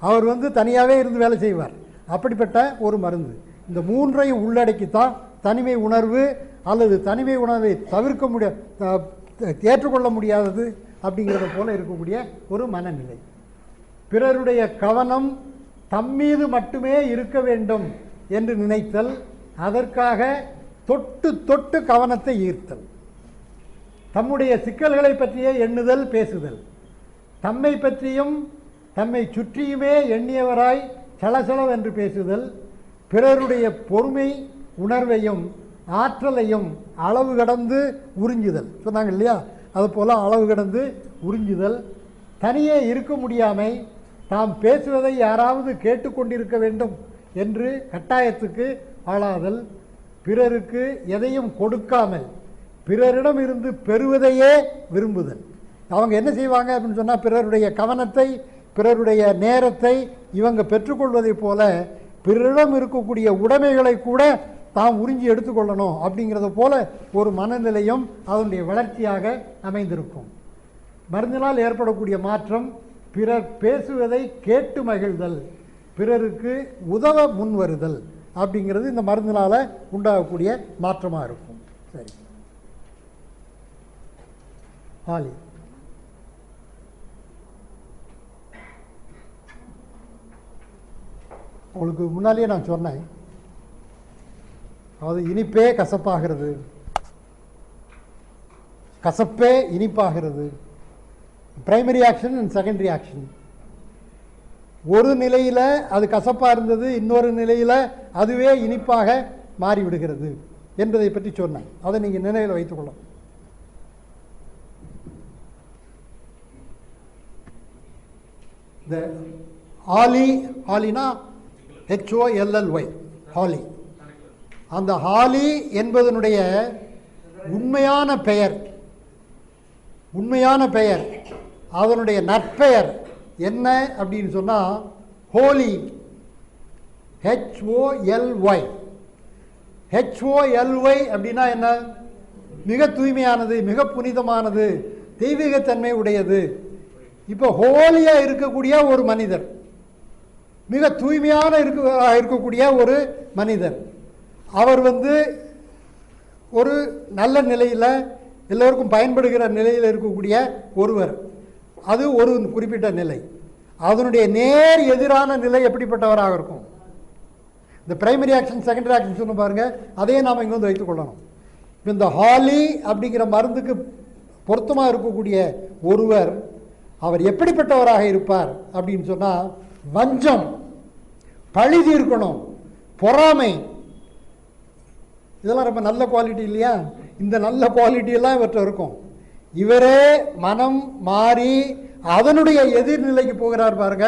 அவர் வந்து தனியாகவே இருந்து வேலை செய்வார், அப்படிப்பட்ட ஒரு மருந்து. இந்த 3ஐயும் உள்ளடக்கித்தான் தனிமை உணர்வு அல்லது தனிமை உணர்வை தவிர்க்க ஏற்றுக்கொள்ள முடியாதது அப்படிங்கிறத போல இருக்கக்கூடிய ஒரு மனநிலை. பிறருடைய கவனம் தம்மீது மட்டுமே இருக்க வேண்டும் என்று நினைத்தல், அதற்காக தொட்டு தொட்டு கவனத்தை ஈர்த்தல், தம்முடைய சிக்கல்களை பற்றியே எண்ணுதல், பேசுதல், தம்மை பற்றியும் தம்மை சுற்றியுமே எண்ணியவராய் சலசலவென்று பேசுதல், பிறருடைய பொறுமை உணர்வையும் ஆற்றலையும் அளவு கடந்து உறிஞ்சுதல் சொன்னாங்க இல்லையா, அதுபோல் அளவு கடந்து உறிஞ்சுதல், தனியே இருக்க முடியாமை தாம் பேசுவதை யாராவது கேட்டுக்கொண்டிருக்க வேண்டும் என்று கட்டாயத்துக்கு ஆளாதல், பிறருக்கு எதையும் கொடுக்காமல் பிறரிடம் இருந்து பெறுவதையே விரும்புதல். அவங்க என்ன செய்வாங்க அப்படின்னு சொன்னால், பிறருடைய கவனத்தை பிறருடைய நேரத்தை இவங்க பெற்றுக்கொள்வதைப் போல பிறரிடம் இருக்கக்கூடிய உடைமைகளை கூட தாம் உறிஞ்சி எடுத்துக்கொள்ளணும் அப்படிங்கிறத போல ஒரு மனநிலையும் அதனுடைய வளர்ச்சியாக அமைந்திருக்கும். மருந்தினால் ஏற்படக்கூடிய மாற்றம் பிறர் பேசுவதை கேட்டு மகிழ்தல், பிறருக்கு உதவ முன் வருதல் அப்படிங்கிறது இந்த மருந்தினால் உண்டாகக்கூடிய மாற்றமாக இருக்கும். சரி, ஹாலி. உங்களுக்கு முன்னாலேயே நான் சொன்னேன், அதாவது இனிப்பே கசப்பாகிறது, கசப்பே இனிப்பாகிறது. Primary action and secondary action. ஒரு நிலையில் அது கசப்பாக இருந்தது, இன்னொரு நிலையில் அதுவே இனிப்பாக மாறிவிடுகிறது என்பதை பற்றி சொன்னேன். அதை நீங்கள் நினைவில் வைத்துக்கொள்ளலாம். இந்த ஹாலினா HOLLY, ஹாலி. அந்த ஹாலி என்பதனுடைய உண்மையான பெயர் அதனுடைய நற்பெயர் என்ன அப்படின்னு சொன்னால் ஹோலி, HOLY. HOLY அப்படின்னா என்ன? மிக தூய்மையானது, மிக புனிதமானது, தெய்வீகத்தன்மை உடையது. இப்போ ஹோலியாக இருக்கக்கூடிய ஒரு மனிதர், மிக தூய்மையான இருக்கக்கூடிய ஒரு மனிதர், அவர் ஒரு நல்ல நிலையில் எல்லோருக்கும் பயன்படுகிற நிலையில் இருக்கக்கூடிய ஒருவர். அது ஒரு குறிப்பிட்ட நிலை. அதனுடைய நேர் எதிரான நிலை எப்படிப்பட்டவராக இருக்கும்? இந்த பிரைமரி ஆக்ஷன் செகண்டரி ஆக்ஷன் சொன்ன பாருங்க, அதையே நாம் இங்கே வைத்துக்கொள்ளணும். இந்த ஹாலி அப்படிங்கிற மருந்துக்கு பொருத்தமாக இருக்கக்கூடிய ஒருவர் அவர் எப்படிப்பட்டவராக இருப்பார் அப்படின்னு சொன்னால், வஞ்சம், பழி தீர்க்கணும், பொறாமை, இதெல்லாம் ரொம்ப நல்ல குவாலிட்டி இல்லையா? இந்த நல்ல குவாலிட்டியெல்லாம் இவற்றை இருக்கும். இவரே மனம் மாறி அதனுடைய எதிர்நிலைக்கு போகிறார் பாருங்க.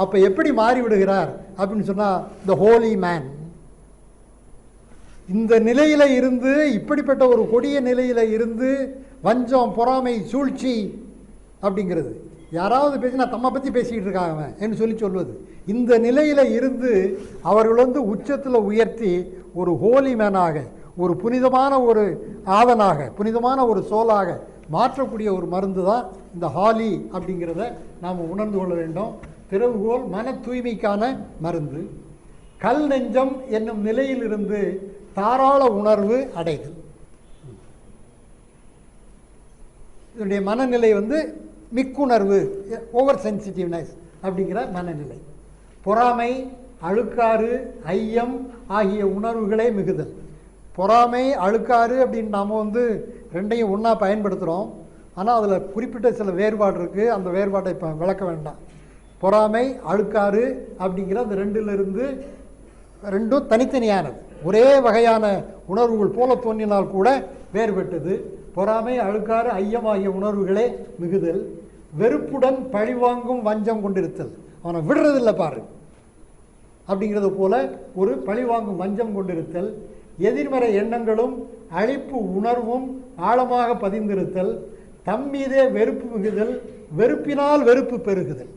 அப்போ எப்படி மாறி விடுகிறார் அப்படின்னு சொன்னால், த ஹோலி மேன். இந்த நிலையில் இருந்து, இப்படிப்பட்ட ஒரு கொடிய நிலையில் இருந்து, வஞ்சம், பொறாமை, சூழ்ச்சி அப்படிங்கிறது, யாராவது பேசினா தம்மை பற்றி பேசிக்கிட்டு இருக்காங்க என்று சொல்லுவது, இந்த நிலையில் இருந்து அவர்கள் உச்சத்தில் உயர்த்தி ஒரு ஹோலி மேனாக, ஒரு புனிதமான ஒரு ஆவனாக, புனிதமான ஒரு சோலாக மாற்றக்கூடிய ஒரு மருந்து தான் இந்த ஹாலி அப்படிங்கிறத நாம் உணர்ந்து கொள்ள வேண்டும். திறவுகோல் மன தூய்மைக்கான மருந்து. கல் நெஞ்சம் என்னும் நிலையிலிருந்து தாராள உணர்வு அடைதல். இதனுடைய மனநிலை மிக்குணர்வு, ஓவர் சென்சிட்டிவ்னஸ் அப்படிங்கிற மனநிலை. பொறாமை, அழுக்காறு, ஐயம் ஆகிய உணர்வுகளே மிகுதல். பொறாமை, அழுக்காறு அப்படின்னு நாம் ரெண்டையும் ஒன்றா பயன்படுத்துகிறோம். ஆனால் அதில் குறிப்பிட்ட சில வேறுபாடு இருக்குது. அந்த வேறுபாட்டை இப்போ விளக்க வேண்டாம். பொறாமை, அழுக்காறு அப்படிங்கிற அந்த ரெண்டும் தனித்தனியானது. ஒரே வகையான உணர்வுகள் போல தோன்றினால் கூட வேறுபட்டது. பொறாமை, அழுக்காறு, ஐயம் ஆகிய உணர்வுகளே மிகுதல். வெறுப்புடன் பழிவாங்கும் வஞ்சம் கொண்டிருத்தல், அவனை விடுறதில்லை பாரு அப்படிங்கிறது போல ஒரு பழிவாங்கும் வஞ்சம் கொண்டிருத்தல். எதிர்மறை எண்ணங்களும் அழிப்பு உணர்வும் ஆழமாக பதிந்திருத்தல். தம் மீதே வெறுப்பு மிகுதல், வெறுப்பினால் வெறுப்பு பெருகுதல்.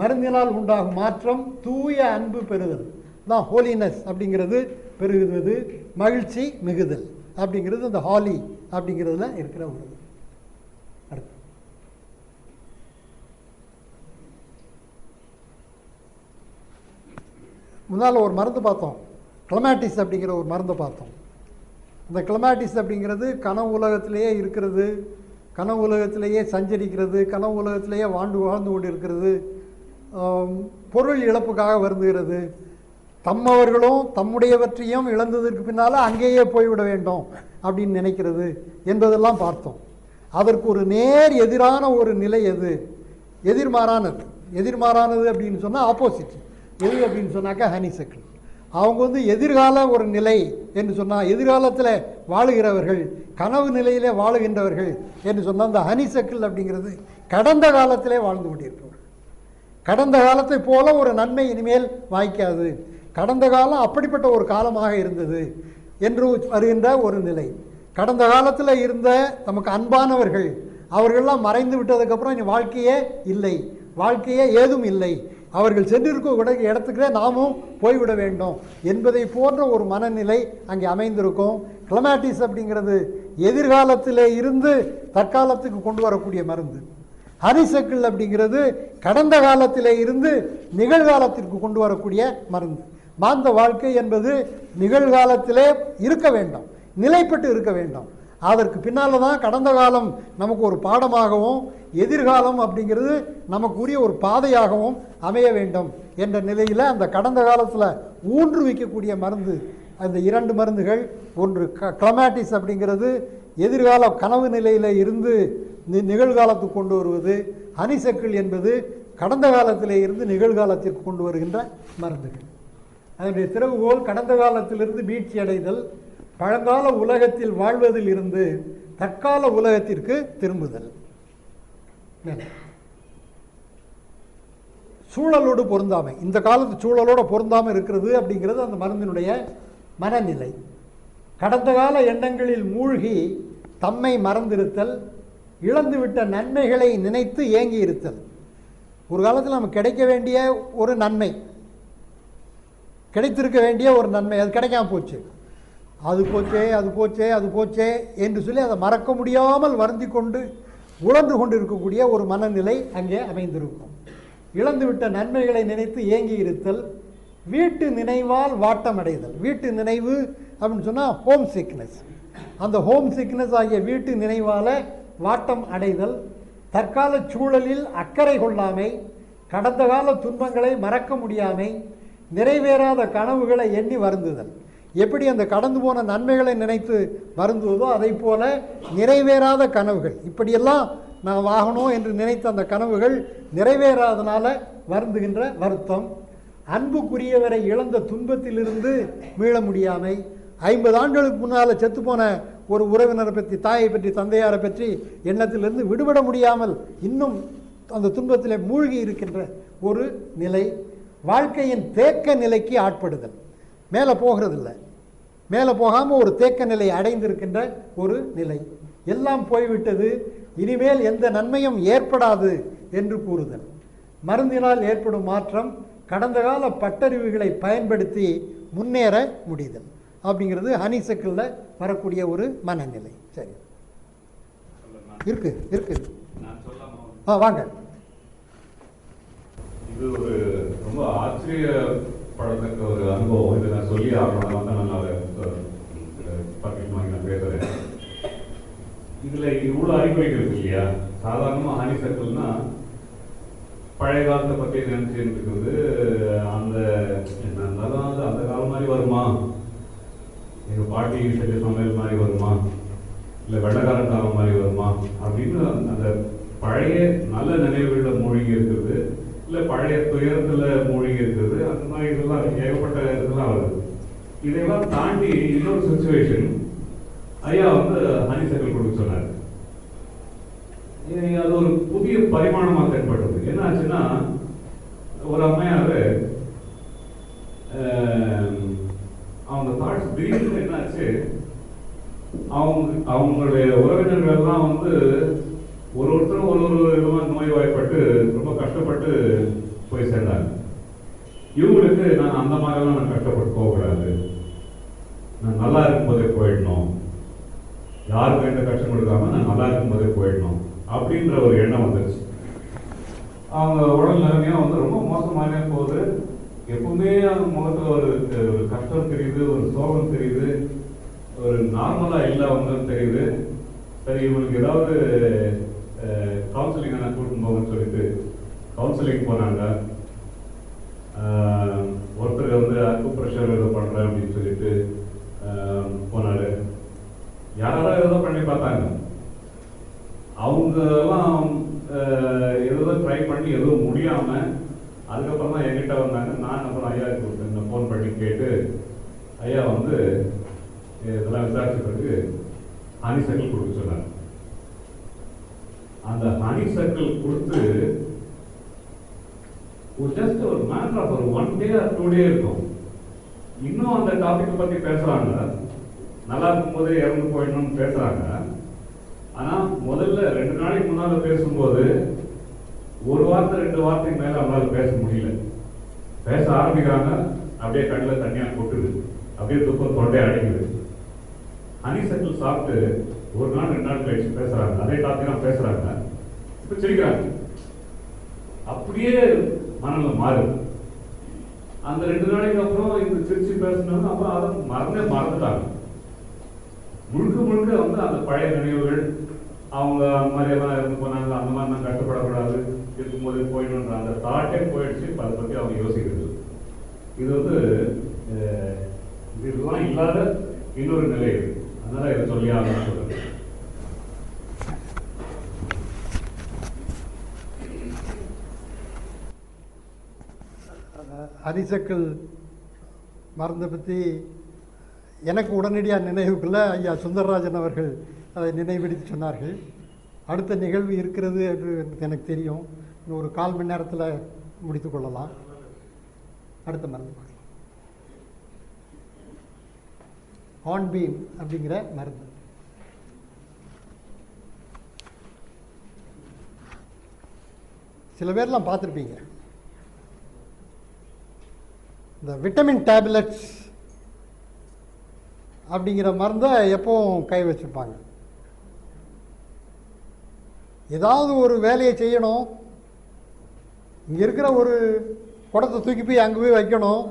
மருந்தினால் உண்டாகும் மாற்றம் தூய அன்பு பெறுதல் தான் ஹோலினஸ் அப்படிங்கிறது பெருகுவது. மகிழ்ச்சி மிகுதல் அப்படிங்கிறது இந்த ஹாலி அப்படிங்கிறதுல இருக்கிற ஒரு. அடுத்து முன்னால் ஒரு மருந்து பார்த்தோம், கிளமேட்டிஸ் அப்படிங்கிற ஒரு மருந்தை பார்த்தோம். அந்த கிளமேட்டிஸ் அப்படிங்கிறது கனவு உலகத்திலேயே இருக்கிறது, கனவு உலகத்திலேயே சஞ்சரிக்கிறது, கனவு உலகத்திலேயே வாழ்ந்து கொண்டு இருக்கிறது, பொருள் இழப்புக்காக வருந்துகிறது. தம்மவர்களும் தம்முடையவற்றையும் இழந்ததற்கு பின்னால் அங்கேயே போய்விட வேண்டும் அப்படின்னு நினைக்கிறது என்பதெல்லாம் பார்த்தோம். அதற்கு ஒரு நேர் எதிரான ஒரு நிலை எது? எதிர்மாறானது. எதிர்மாறானது அப்படின்னு சொன்னால் ஆப்போசிட். எது அப்படின்னு சொன்னாக்கா ஹனிசக்கிள். அவங்க வந்து எதிர்கால ஒரு நிலை என்று சொன்னால், எதிர்காலத்தில் வாழுகிறவர்கள், கனவு நிலையிலே வாழுகின்றவர்கள் என்று சொன்னால், அந்த ஹனிசக்கிள் அப்படிங்கிறது கடந்த காலத்திலே வாழ்ந்து கொண்டிருப்பவர்கள். கடந்த காலத்தை போல ஒரு நன்மை இனிமேல் வாய்க்காது, கடந்த காலம் அப்படிப்பட்ட ஒரு காலமாக இருந்தது என்று வருகின்ற ஒரு நிலை. கடந்த காலத்தில் இருந்த நமக்கு அன்பானவர்கள் அவர்கள்லாம் மறைந்து விட்டதுக்கப்புறம் இனி வாழ்க்கையே இல்லை, வாழ்க்கையே ஏதும் இல்லை, அவர்கள் சென்றிருக்க இடத்துக்கே நாமும் போய்விட வேண்டும் என்பதை போன்ற ஒரு மனநிலை அங்கே அமைந்திருக்கும். கிளமேட்டிஸ் அப்படிங்கிறது எதிர்காலத்திலே இருந்து தற்காலத்துக்கு கொண்டு வரக்கூடிய மருந்து. ஹனிசக்கிள் அப்படிங்கிறது கடந்த காலத்திலே இருந்து நிகழ்காலத்திற்கு கொண்டு வரக்கூடிய மருந்து. மாந்த வாழ்க்கை என்பது நிகழ்காலத்திலே இருக்க வேண்டும், நிலைப்பட்டு இருக்க வேண்டும். அதற்கு பின்னால் தான் கடந்த காலம் நமக்கு ஒரு பாடமாகவும், எதிர்காலம் அப்படிங்கிறது நமக்குரிய ஒரு பாதையாகவும் அமைய வேண்டும் என்ற நிலையில் அந்த கடந்த காலத்தில் ஊன்று வைக்கக்கூடிய மருந்து அந்த இரண்டு மருந்துகள். ஒன்று கிளமேட்டிஸ் அப்படிங்கிறது எதிர்கால கனவு நிலையில் இருந்து நிகழ்காலத்துக்கு கொண்டு வருவது. ஹனிசக்கிள் என்பது கடந்த காலத்திலே இருந்து நிகழ்காலத்திற்கு கொண்டு வருகின்ற மருந்துகள். அதனுடைய திறவுகோல் கடந்த காலத்திலிருந்து மீட்சி அடைதல், பழங்கால உலகத்தில் வாழ்வதில் இருந்து தற்கால உலகத்திற்கு திரும்புதல். சூழலோடு பொருந்தாமை, இந்த காலத்து சூழலோடு பொருந்தாமல் இருக்கிறது அப்படிங்கிறது அந்த மருந்தினுடைய மனநிலை. கடந்த கால எண்ணங்களில் மூழ்கி தம்மை மறந்திருத்தல், இழந்துவிட்ட நன்மைகளை நினைத்து ஏங்கி இருத்தல். ஒரு காலத்தில் நமக்கு கிடைக்க வேண்டிய ஒரு நன்மை, கிடைத்திருக்க வேண்டிய ஒரு நன்மை, அது கிடைக்காம போச்சு, அது போச்சே அது போச்சே அது போச்சே என்று சொல்லி அதை மறக்க முடியாமல் வருந்தி கொண்டு உழன்று கொண்டு இருக்கக்கூடிய ஒரு மனநிலை அங்கே அமைந்திருக்கும். இழந்துவிட்ட நன்மைகளை நினைத்து ஏங்கி இருத்தல், வீட்டு நினைவால் வாட்டம் அடைதல். வீட்டு நினைவு அப்படின்னு சொன்னால் ஹோம் சிக்னஸ். அந்த ஹோம் சிக்னஸ் ஆகிய வீட்டு நினைவால் வாட்டம் அடைதல், தற்கால சூழலில் அக்கறை கொள்ளாமை, கடந்த கால துன்பங்களை மறக்க முடியாமை, நிறைவேறாத கனவுகளை எண்ணி வருந்துதல். எப்படி அந்த கடந்து போன நன்மைகளை நினைத்து வருந்துவதோ அதை போல நிறைவேறாத கனவுகள், இப்படியெல்லாம் நான் வாங்கணும் என்று நினைத்த அந்த கனவுகள் நிறைவேறாதனால வருந்துகின்ற வருத்தம், அன்புக்குரியவரை இழந்த துன்பத்திலிருந்து மீள முடியாமை, 50 ஆண்டுகளுக்கு முன்னால் செத்துப்போன ஒரு உறவினரை பற்றி, தாயை பற்றி, தந்தையாரை பற்றி எண்ணத்திலிருந்து விடுபட முடியாமல் இன்னும் அந்த துன்பத்தில் மூழ்கி இருக்கின்ற ஒரு நிலை, வாழ்க்கையின் தேக்க நிலைக்கு ஆட்படுதல். மேலே போகிறதில்லை, மேலே போகாமல் ஒரு தேக்க நிலை அடைந்திருக்கின்ற ஒரு நிலை. எல்லாம் போய்விட்டது, இனிமேல் எந்த நன்மையும் ஏற்படாது என்று கூறுதல். மருந்தினால் ஏற்படும் மாற்றம், கடந்த கால பட்டறிவுகளை பயன்படுத்தி முன்னேற முடிதல் அப்படிங்கிறது ஹனிசக்கிளில் வரக்கூடிய ஒரு மனநிலை. சரி, இருக்கு இருக்கு வாங்க. இது ஒரு ரொம்ப ஆச்சரியப்படத்தக்க ஒரு அனுபவம். இதை நான் சொல்லி ஆகணும் தான் நான் நான் பேசுகிறேன். இதில் இவ்வளோ அறிகுறிகள் இருக்கு இல்லையா? சாதாரணமாக ஹனிசக்கிள்னா பழைய காலத்தை பற்றி நினைச்சுட்டு இருக்குது. அந்த என்ன இருந்தாலும் அது அந்த காலம் மாதிரி வருமா, எங்கள் பாட்டி செஞ்ச சமையல் மாதிரி வருமா, இல்லை வெள்ளக்காரன் காலம் மாதிரி வருமா அப்படின்னு அந்த பழைய நல்ல நினைவுகளில் மூழ்கி இருக்குது, இல்லை பழைய துயரத்தில் மூழ்கி இருக்குது. அந்த மாதிரி இதெல்லாம் ஏகப்பட்ட இதெல்லாம் வருது. இதையெல்லாம் தாண்டி இன்னொரு சுச்சுவேஷன் ஐயா வந்து ஹனிசக்கிள் கொடுக்க சொன்னார். அது ஒரு புதிய பரிமாணமாக தென்பட்டது. என்ன ஆச்சுன்னா, ஒரு அம்மையார் அவங்க தாட்ஸ் திடீர்னு என்னாச்சு, அவங்களுடைய உறவினர்கள் எல்லாம் வந்து ஒருத்தரும் ஒரு விதமாக நோய்வாய்ப்பட்டு ரொம்ப கஷ்டப்பட்டு போய் சேர்ந்தாங்க. இவங்களுக்கு நான் அந்த மாதிரிலாம் நான் கஷ்டப்பட்டு போகக்கூடாது, நான் நல்லா இருக்கும்போதே போயிடணும், யாருக்கும் எந்த கஷ்டம் கொடுக்காம நான் நல்லா இருக்கும்போதே போயிடணும் அப்படின்ற ஒரு எண்ணம் வந்துருச்சு. அவங்க உடல் நிலைமையாக வந்து ரொம்ப மோசமானே போகுது. எப்பவுமே அந்த முகத்தில் ஒரு கஷ்டம் தெரியுது, ஒரு சோகம் தெரியுது, ஒரு நார்மலாக இல்லை அவங்களும் தெரியுது. சரி, இவங்களுக்கு ஏதாவது கவுன்சிலிங் நான் கூட்டின்னு போகணும்னு சொல்லிட்டு கவுன்சிலிங் போனாங்க. ஒருத்தர் வந்து அக்குப்ரெஷர் தடவை ட்ரை பண்ணி எதுவும் முடியாமல் அதுக்கப்புறம் தான் என்கிட்ட வந்தாங்க. நான் அப்புறம் ஐயாவுக்கு கொடுத்தேன், ஃபோன் பண்ணி கேட்டு ஐயா வந்து இதெல்லாம் விசாரிச்ச பிறகு ஹனி சர்க்கிள் கொடுக்க சொன்னாங்க. அந்த ஹனி சர்க்கிள் கொடுத்து ஜஸ்ட் ஒரு மேட்டர் ஆஃப் ஒரு 1 day or 2 day இருக்கும். இன்னும் அந்த டாபிக் பற்றி பேசுகிறாங்க, நல்லா இருக்கும்போது இறந்து போயிடணும்னு பேசுகிறாங்க. ஆனால் முதல்ல 2 நாளைக்கு முன்னால் பேசும்போது ஒரு வார்த்தை 2 வார்த்தைக்கு மேலே அவங்களால பேச முடியல. பேச ஆரம்பிக்கிறாங்க, அப்படியே கண்ணில் தனியாக கொட்டுது, அப்படியே துக்கம் தொண்டை அடைக்குது. ஹனி சர்க்கிள் சாப்பிட்டு 1 நாள் 2 நாள் கழிச்சு பேசுகிறாங்க, அதே டாபிக் தான் பேசுகிறாங்க, இப்போ சிரிக்கிறாங்க. அப்படியே மனநிலை மாறுது. அந்த 2 நாளைக்கு அப்புறம் இந்த சிரிச்சு பேசினாங்க, அப்புறம் அதை மறந்துட்டாங்க. முழுக்க முழுக்க வந்து அந்த பழைய நினைவுகள், அவங்க அந்த மாதிரி எல்லாம் இருந்து போனாங்க, அந்த மாதிரி நான் கஷ்டப்படக்கூடாது, இருக்கும்போது போயிடணுன்ற அந்த தாட்டே போயிடுச்சு. அதை பற்றி அவங்க யோசிக்கிறது. இது வந்து இதெல்லாம் இல்லாத இன்னொரு நிலை இருக்கு. அதனால இதை சொல்லி ஆகணும்னு சொல்லுங்க. ஹரிசர்க்கிள் மருந்தை பற்றி எனக்கு உடனடியாக நினைவுக்குள்ள ஐயா சுந்தரராஜன் அவர்கள் அதை நினைவெடுத்து சொன்னார்கள். அடுத்த நிகழ்வு இருக்கிறது என்று எனக்கு தெரியும். இன்னும் ஒரு 1/4 மணி நேரத்தில் முடித்து கொள்ளலாம். அடுத்த மருந்து பார்க்கலாம். ஹார்ன்பீம் அப்படிங்கிற மருந்து. சில பேர்லாம் பார்த்துருப்பீங்க, இந்த விட்டமின் டேப்லெட்ஸ் அப்படிங்கிற மருந்தை எப்பவும் கை வச்சுருப்பாங்க. ஏதாவது ஒரு வேலையை செய்யணும், இங்கே இருக்கிற ஒரு குடத்தை தூக்கி போய் அங்கே போய் வைக்கணும்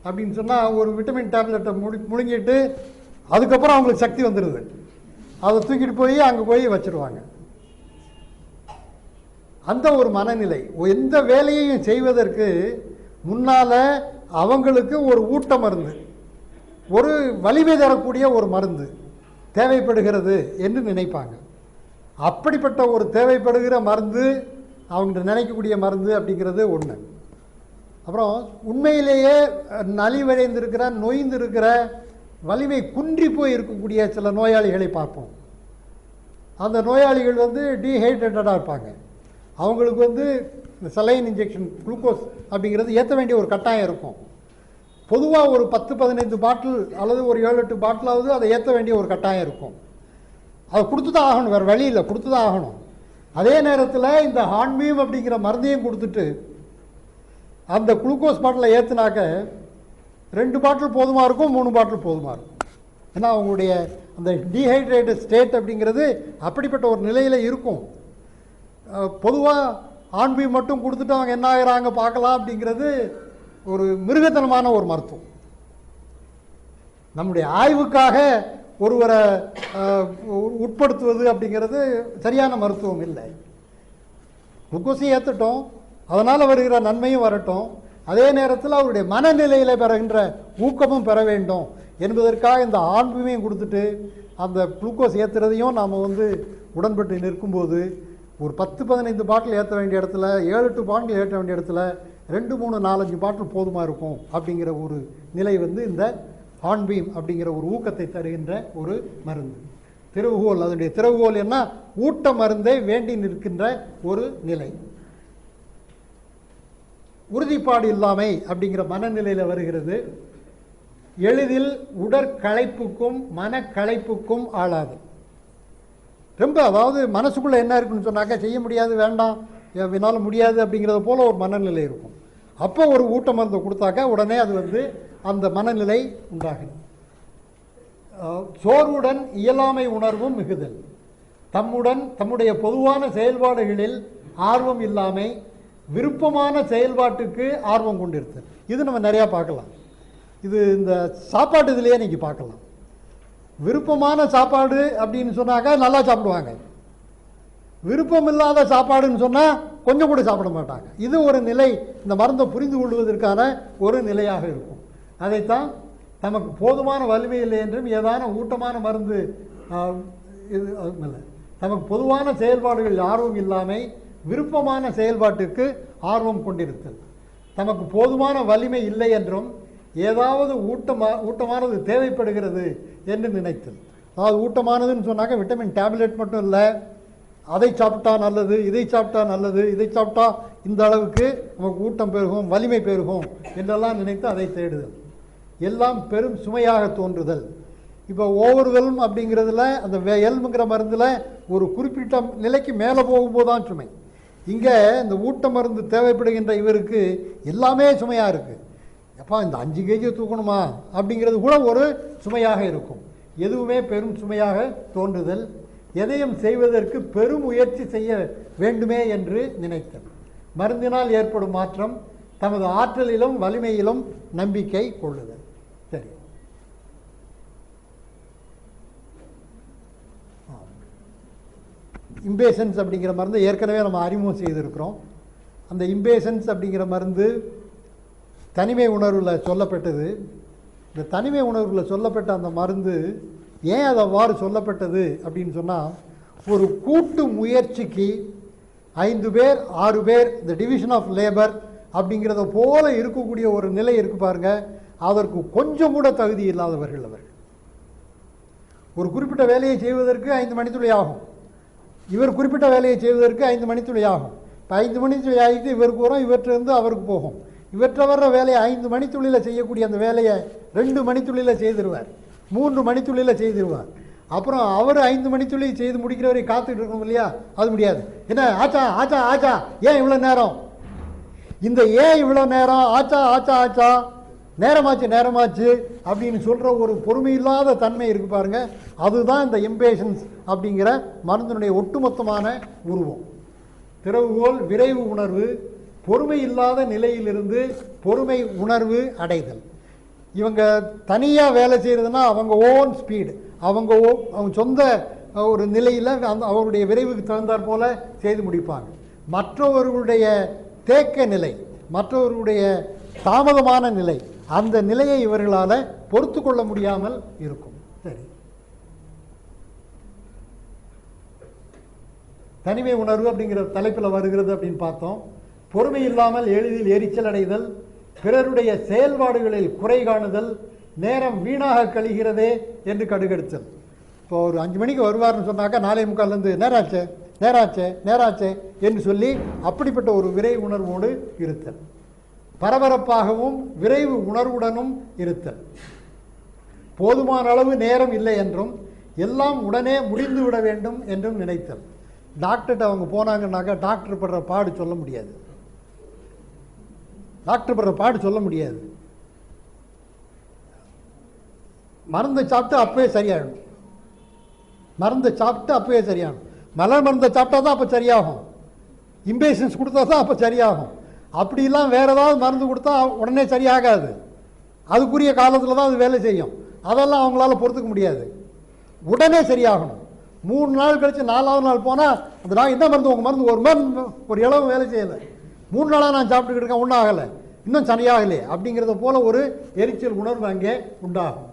அப்படின்னு சொன்னால் ஒரு விட்டமின் டேப்லெட்டை முழுங்கிட்டு அதுக்கப்புறம் அவங்களுக்கு சக்தி வந்துடுது. அதை தூக்கிட்டு போய் அங்கே போய் வச்சுருவாங்க. அந்த ஒரு மனநிலை. எந்த வேலையையும் செய்வதற்கு முன்னால் அவங்களுக்கு ஒரு ஊட்ட மருந்து, ஒரு வலிமை தரக்கூடிய ஒரு மருந்து தேவைப்படுகிறது என்று நினைப்பாங்க. அப்படிப்பட்ட ஒரு தேவைப்படுகிற மருந்து, அவங்க நினைக்கக்கூடிய மருந்து அப்படிங்கிறது ஒன்று. அப்புறம் உண்மையிலேயே நலிவடைந்திருக்கிற, நொய்ந்திருக்கிற, வலிமை குன்றி போய் இருக்கக்கூடிய சில நோயாளிகளை பார்ப்போம். அந்த நோயாளிகள் வந்து டீஹைட்ரேட்டடாக இருப்பாங்க. அவங்களுக்கு வந்து சலைன் இன்ஜெக்ஷன், குளுக்கோஸ் அப்படிங்கிறது ஏற்ற வேண்டிய ஒரு கட்டாயம் இருக்கும். பொதுவாக ஒரு 10-15 பாட்டில் அல்லது ஒரு 7-8 பாட்டிலாவது அதை ஏற்ற வேண்டிய ஒரு கட்டாயம் இருக்கும். அதை கொடுத்து தான் ஆகணும், வேறு வழி இல்லை, கொடுத்து தான் ஆகணும். அதே நேரத்தில் இந்த ஹார்ன்பீம் அப்படிங்கிற மருந்தையும் கொடுத்துட்டு அந்த குளுக்கோஸ் பாட்டிலை ஏற்றுனாக்க 2 பாட்டில் போதுமாக இருக்கும், 3 பாட்டில் போதுமாக இருக்கும். ஏன்னா அவங்களுடைய அந்த டீஹைட்ரேட்டட் ஸ்டேட் அப்படிங்கிறது அப்படிப்பட்ட ஒரு நிலையில் இருக்கும். பொதுவாக ஹார்ன்பீம் மட்டும் கொடுத்துட்டு அவங்க என்ன ஆகிறாங்க பார்க்கலாம் அப்படிங்கிறது ஒரு மிருகத்தனமான ஒரு மருத்துவம். நம்முடைய ஆய்வுக்காக ஒருவரை உட்படுத்துவது அப்படிங்கிறது சரியான மருத்துவம் இல்லை. குளுக்கோஸையும் ஏற்றுட்டோம், அதனால் வருகிற நன்மையும் வரட்டும், அதே நேரத்தில் அவருடைய மனநிலையில் பெறுகின்ற ஊக்கமும் பெற வேண்டும் என்பதற்காக இந்த ஹார்ன்பீமையும் கொடுத்துட்டு அந்த குளுக்கோஸ் ஏற்றுறதையும் நாம் வந்து உடன்பட்டு நிற்கும்போது ஒரு 10-15 பாட்டில் ஏற்ற வேண்டிய இடத்துல 7-8 பாட்டில் ஏற்ற வேண்டிய இடத்துல 2-3-4-5 பாட்டில் போதுமாக இருக்கும் அப்படிங்கிற ஒரு நிலை வந்து இந்த ஹார்ன்பீம் அப்படிங்கிற ஒரு ஊக்கத்தை தருகின்ற ஒரு மருந்து. திறவுகோல், அதனுடைய திறவுகோல் என்ன? ஊட்ட மருந்தை வேண்டி நிற்கின்ற ஒரு நிலை. உறுதிப்பாடு இல்லாமை அப்படிங்கிற மனநிலையில் வருகிறது. எளிதில் உடற்களைப்புக்கும் மனக்களைப்புக்கும் ஆளாது. ரொம்ப, அதாவது மனசுக்குள்ளே என்ன இருக்குன்னு சொன்னாக்கா செய்ய முடியாது, வேண்டாம், என்னால் முடியாது அப்படிங்கிறத போல் ஒரு மனநிலை இருக்கும். அப்போ ஒரு ஊட்ட மருந்தை கொடுத்தாக்கா உடனே அது வந்து அந்த மனநிலை உண்டாகும். சோர்வுடன் இயலாமை உணர்வும் மிகுதல், தம்முடைய பொதுவான செயல்பாடுகளில் ஆர்வம் இல்லாமை, விருப்பமான செயல்பாட்டுக்கு ஆர்வம் கொண்டிருத்தல். இது நம்ம நிறையா பார்க்கலாம். இது இந்த சாப்பாட்டு இதுலேயே நீங்கள் பார்க்கலாம். விருப்பமான சாப்பாடு அப்படின்னு சொன்னாக்கா நல்லா சாப்பிடுவாங்க. விருப்பம் இல்லாத சாப்பாடுன்னு சொன்னால் கொஞ்சம் கூட சாப்பிட மாட்டாங்க. இது ஒரு நிலை, இந்த மருந்தை புரிந்து கொள்வதற்கான ஒரு நிலையாக இருக்கும். அதைத்தான் நமக்கு போதுமான வலிமை இல்லை என்றும் ஏதான ஊட்டமான மருந்து இது இல்லை, நமக்கு பொதுவான செயல்பாடுகள் ஆர்வம் இல்லாமை, விருப்பமான செயல்பாட்டுக்கு ஆர்வம் கொண்டிருத்தல். தமக்கு போதுமான வலிமை இல்லை என்றும் ஏதாவது ஊட்டமானது தேவைப்படுகிறது என்று நினைத்தல். அதாவது ஊட்டமானதுன்னு சொன்னாக்க விட்டமின் டேப்லெட் மட்டும் இல்லை, அதை சாப்பிட்டா நல்லது, இதை சாப்பிட்டா நல்லது, இதை சாப்பிட்டா இந்த அளவுக்கு நமக்கு ஊட்டம் பெருகும், வலிமை பெருகும் என்றெல்லாம் நினைத்து அதை தேடுதல். எல்லாம் பெரும் சுமையாக தோன்றுதல். இப்போ ஓவர்வெல்ம் அப்படிங்கிறதுல அந்த எல்முங்கிற மருந்தில் ஒரு குறிப்பிட்ட நிலைக்கு மேலே போகும்போது தான் சுமை. இங்கே இந்த ஊட்ட மருந்து தேவைப்படுகின்ற இவருக்கு எல்லாமே சுமையாக இருக்குது. எப்பா இந்த 5 kg தூக்கணுமா அப்படிங்கிறது கூட ஒரு சுமையாக இருக்கும். எதுவுமே பெரும் சுமையாக தோன்றுதல். எதையும் செய்வதற்கு பெரும் முயற்சி செய்ய வேண்டுமே என்று நினைத்தல். மருந்தினால் ஏற்படும் மாற்றம் தமது ஆற்றலிலும் வலிமையிலும் நம்பிக்கை கொள்ளுதல். சரி, இம்பேஷன்ஸ் அப்படிங்கிற மருந்து ஏற்கனவே நம்ம அறிமுகம் செய்திருக்கிறோம். அந்த இம்பேஷன்ஸ் அப்படிங்கிற மருந்து தனிமை உணர்வில் சொல்லப்பட்டது. இந்த தனிமை உணர்வில் சொல்லப்பட்ட அந்த மருந்து ஏன் அது அவ்வாறு சொல்லப்பட்டது அப்படின்னு சொன்னால், ஒரு கூட்டு முயற்சிக்கு 5 பேர் 6 பேர் இந்த டிவிஷன் ஆஃப் லேபர் அப்படிங்கிறத போல இருக்கக்கூடிய ஒரு நிலை இருக்கு பாருங்க, அதற்கு கொஞ்சம் கூட தகுதி இல்லாதவர்கள் அவர்கள். ஒரு குறிப்பிட்ட வேலையை செய்வதற்கு 5 மணித்துளி ஆகும், இவர் குறிப்பிட்ட வேலையை செய்வதற்கு 5 மணித்துளி ஆகும். இப்போ 5 மணித்துளி ஆகிட்டு இவருக்கு வரும், இவற்றிலிருந்து அவருக்கு போகும். இவற்றை வர்ற வேலையை 5 மணித்துளியில் செய்யக்கூடிய அந்த வேலையை 2 மணித்துளியில் செய்திருவார், 3 மணித்துளியில் செய்திருவார். அப்புறம் அவர் 5 மணித்துளி செய்து முடிக்கிற வரை காத்துக்கிட்டு இருக்கணும் இல்லையா? அது முடியாது. என்ன ஆச்சா ஆச்சா ஆச்சா, ஏன் இவ்வளோ நேரம்? இந்த ஏன் இவ்வளோ நேரம், ஆச்சா ஆச்சா ஆச்சா, நேரமாச்சு நேரமாச்சு அப்படின்னு சொல்கிற ஒரு பொறுமை இல்லாத தன்மை இருக்கு பாருங்க, அதுதான் இந்த இம்பேஷன்ஸ் அப்படிங்கிற மருந்தினுடைய ஒட்டுமொத்தமான உருவம். திறவுகோல் விரைவு உணர்வு, பொறுமை இல்லாத நிலையிலிருந்து பொறுமை உணர்வு அடைதல். இவங்க தனியாக வேலை செய்கிறதுனா அவங்க ஓன் ஸ்பீடு, அவங்க சொந்த ஒரு நிலையில் அந்த அவருடைய விரைவுக்கு தகுந்தாற் போல செய்து முடிப்பாங்க. மற்றவர்களுடைய தேக்க நிலை, மற்றவர்களுடைய தாமதமான நிலை, அந்த நிலையை இவர்களால் பொறுத்து கொள்ள முடியாமல் இருக்கும். சரி, தனிமை உணர்வு அப்படிங்கிற தலைப்பில் வருகிறது அப்படின்னு பார்த்தோம். பொறுமை இல்லாமல் எளிதில் எரிச்சல் அடைதல், பிறருடைய செயல்பாடுகளில் குறை காணுதல், நேரம் வீணாக கழிகிறதே என்று கடுகெடுத்தல். இப்போ ஒரு 5 மணிக்கு வருவார்னு சொன்னாக்கா 4:45 நேராச்சே நேராச்சே நேராச்சே என்று சொல்லி அப்படிப்பட்ட ஒரு விரை உணர்வோடு இருத்தல். பரபரப்பாகவும் விரைவு உணர்வுடனும் இருத்தல். போதுமான அளவு நேரம் இல்லை என்றும் எல்லாம் உடனே முடிந்து விட வேண்டும் என்றும் நினைத்தல். டாக்டர்கிட்ட அவங்க போனாங்கன்னாக்கா டாக்டர் படுற பாடு சொல்ல முடியாது, டாக்டர் படுற பாடு சொல்ல முடியாது. மருந்தை சாப்பிட்டு அப்பவே சரியாகும், மருந்தை சாப்பிட்டு அப்பவே சரியாகும். மலர் மருந்தை சாப்பிட்டா தான் அப்போ சரியாகும், இம்பேஷன்ஸ் கொடுத்தா தான் அப்போ சரியாகும். அப்படிலாம் வேறு ஏதாவது மருந்து கொடுத்தா உடனே சரியாகாது, அதுக்குரிய காலத்தில் தான் அது வேலை செய்யும். அதெல்லாம் அவங்களால பொறுத்துக்க முடியாது, உடனே சரியாகணும். 3 நாள் கழித்து 4ஆவது நாள் போனால் அந்த நான் என்ன மருந்து, உங்கள் மருந்து ஒரு மருந்து ஒரு இளவும் வேலை செய்யலை, 3 நாளாக நான் சாப்பிட்டுக்கிட்டு இருக்கேன், ஒன்றும் ஆகலை, இன்னும் சரியாகலையே அப்படிங்கிறத போல ஒரு எரிச்சல் உணர்வு அங்கே உண்டாகும்.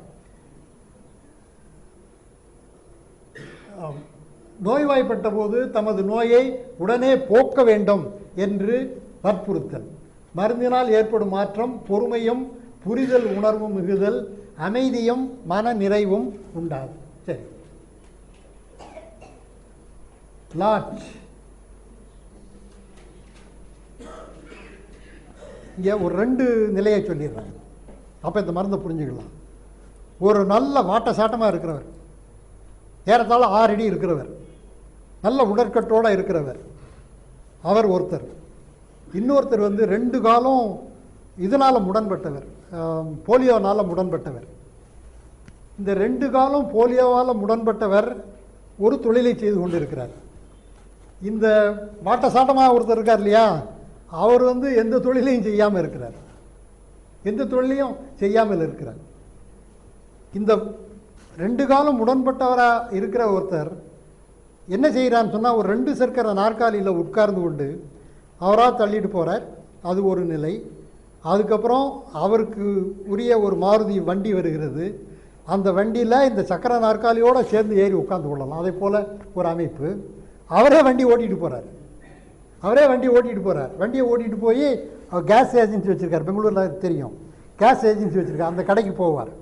நோய்வாய்ப்பட்ட போது தமது நோயை உடனே போக்க வேண்டும் என்று வற்புறுத்தல். மருந்தினால் ஏற்படும் மாற்றம் பொறுமையும் புரிதல் உணர்வும் மிகுதல், அமைதியும் மன நிறைவும் உண்டாகும். சரி, லாட்ச். இங்கே ஒரு 2 நிலையை சொல்லிடுறாங்க, அப்போ இந்த மருந்தை புரிஞ்சுக்கலாம். ஒரு நல்ல வாட்ட சாட்டமாக இருக்கிறவர், ஏறத்தாழ 6 அடி இருக்கிறவர், நல்ல உடற்கட்டோடு இருக்கிறவர், அவர் ஒருத்தர். இன்னொருத்தர் 2 காலம் இதனால் முடன்பட்டவர், போலியோனால் முடன்பட்டவர். இந்த 2 காலம் போலியோவால் முடன்பட்டவர் ஒரு தொழிலை செய்து கொண்டிருக்கிறார். இந்த வாட்ட சாட்டமாக ஒருத்தர் இருக்கார் இல்லையா, அவர் எந்த தொழிலையும் செய்யாமல் இருக்கிறார், எந்த தொழிலையும் செய்யாமல் இருக்கிறார். இந்த 2 காலம் உடன்பட்டவராக இருக்கிற ஒருத்தர் என்ன செய்கிறான்னு சொன்னால், ஒரு 2 சக்கர நாற்காலியில் உட்கார்ந்து கொண்டு அவராக தள்ளிட்டு போகிறார், அது ஒரு நிலை. அதுக்கப்புறம் அவருக்கு உரிய ஒரு மாருதி வண்டி வருகிறது, அந்த வண்டியில் இந்த சக்கர நாற்காலியோடு சேர்ந்து ஏறி உட்கார்ந்து கொள்ளலாம், அதே போல் ஒரு அமைப்பு. அவரே வண்டி ஓட்டிகிட்டு போகிறார். அவரே வண்டி ஓட்டிகிட்டு போகிறார். வண்டியை ஓட்டிகிட்டு போய் அவர் கேஸ் ஏஜென்சி வச்சுருக்கார், பெங்களூரில் தெரியும், கேஸ் ஏஜென்சி வச்சுருக்கார். அந்த கடைக்கு போவார்.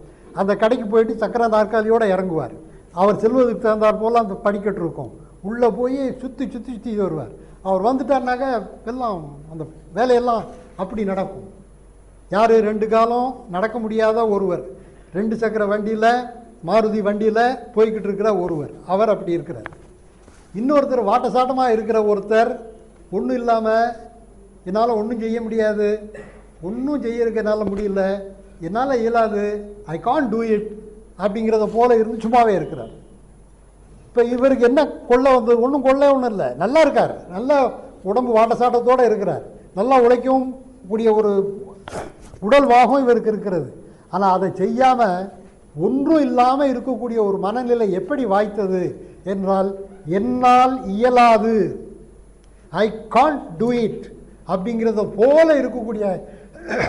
அந்த கடைக்கு போயிட்டு சக்கர நாற்காலியோடு இறங்குவார். அவர் செல்வதுக்கு தகுந்தாற் போல் அந்த படிக்கட்டு இருக்கும், உள்ளே போய் சுற்றி சுற்றி சுற்றி வருவார். அவர் வந்துட்டார்னாக்கா எல்லாம் அந்த வேலையெல்லாம் அப்படி நடக்கும். யார் 2 காலம் நடக்க முடியாத ஒருவர், 2 சக்கர வண்டியில் மாருதி வண்டியில் போய்கிட்டு இருக்கிற ஒருவர், அவர் அப்படி இருக்கிறார். இன்னொருத்தர் வாட்ட சாட்டமாக இருக்கிற ஒருத்தர் ஒன்றும் இல்லாமல் என்னால் ஒன்றும் செய்ய முடியாது, ஒன்றும் செய்யறதுக்கு என்னால் முடியல, என்னால் இயலாது, ஐ கான்ட் டூ இட் அப்படிங்கிறத போல இருந்து சும்மாவே இருக்கிறார். இப்போ இவருக்கு என்ன கொள்ள வந்தது? ஒன்றும் ஒன்றும் இல்லை, நல்லா இருக்கார், நல்லா உடம்பு வாட்ட சாட்டத்தோடு இருக்கிறார், நல்லா உழைக்கவும் கூடிய ஒரு உடல் வாகம் இவருக்கு இருக்கிறது. ஆனால் அதை செய்யாமல் ஒன்றும் இல்லாமல் இருக்கக்கூடிய ஒரு மனநிலை எப்படி வாய்த்தது என்றால், என்னால் இயலாது, ஐ கான்ட் டூ இட் அப்படிங்கிறத போல இருக்கக்கூடிய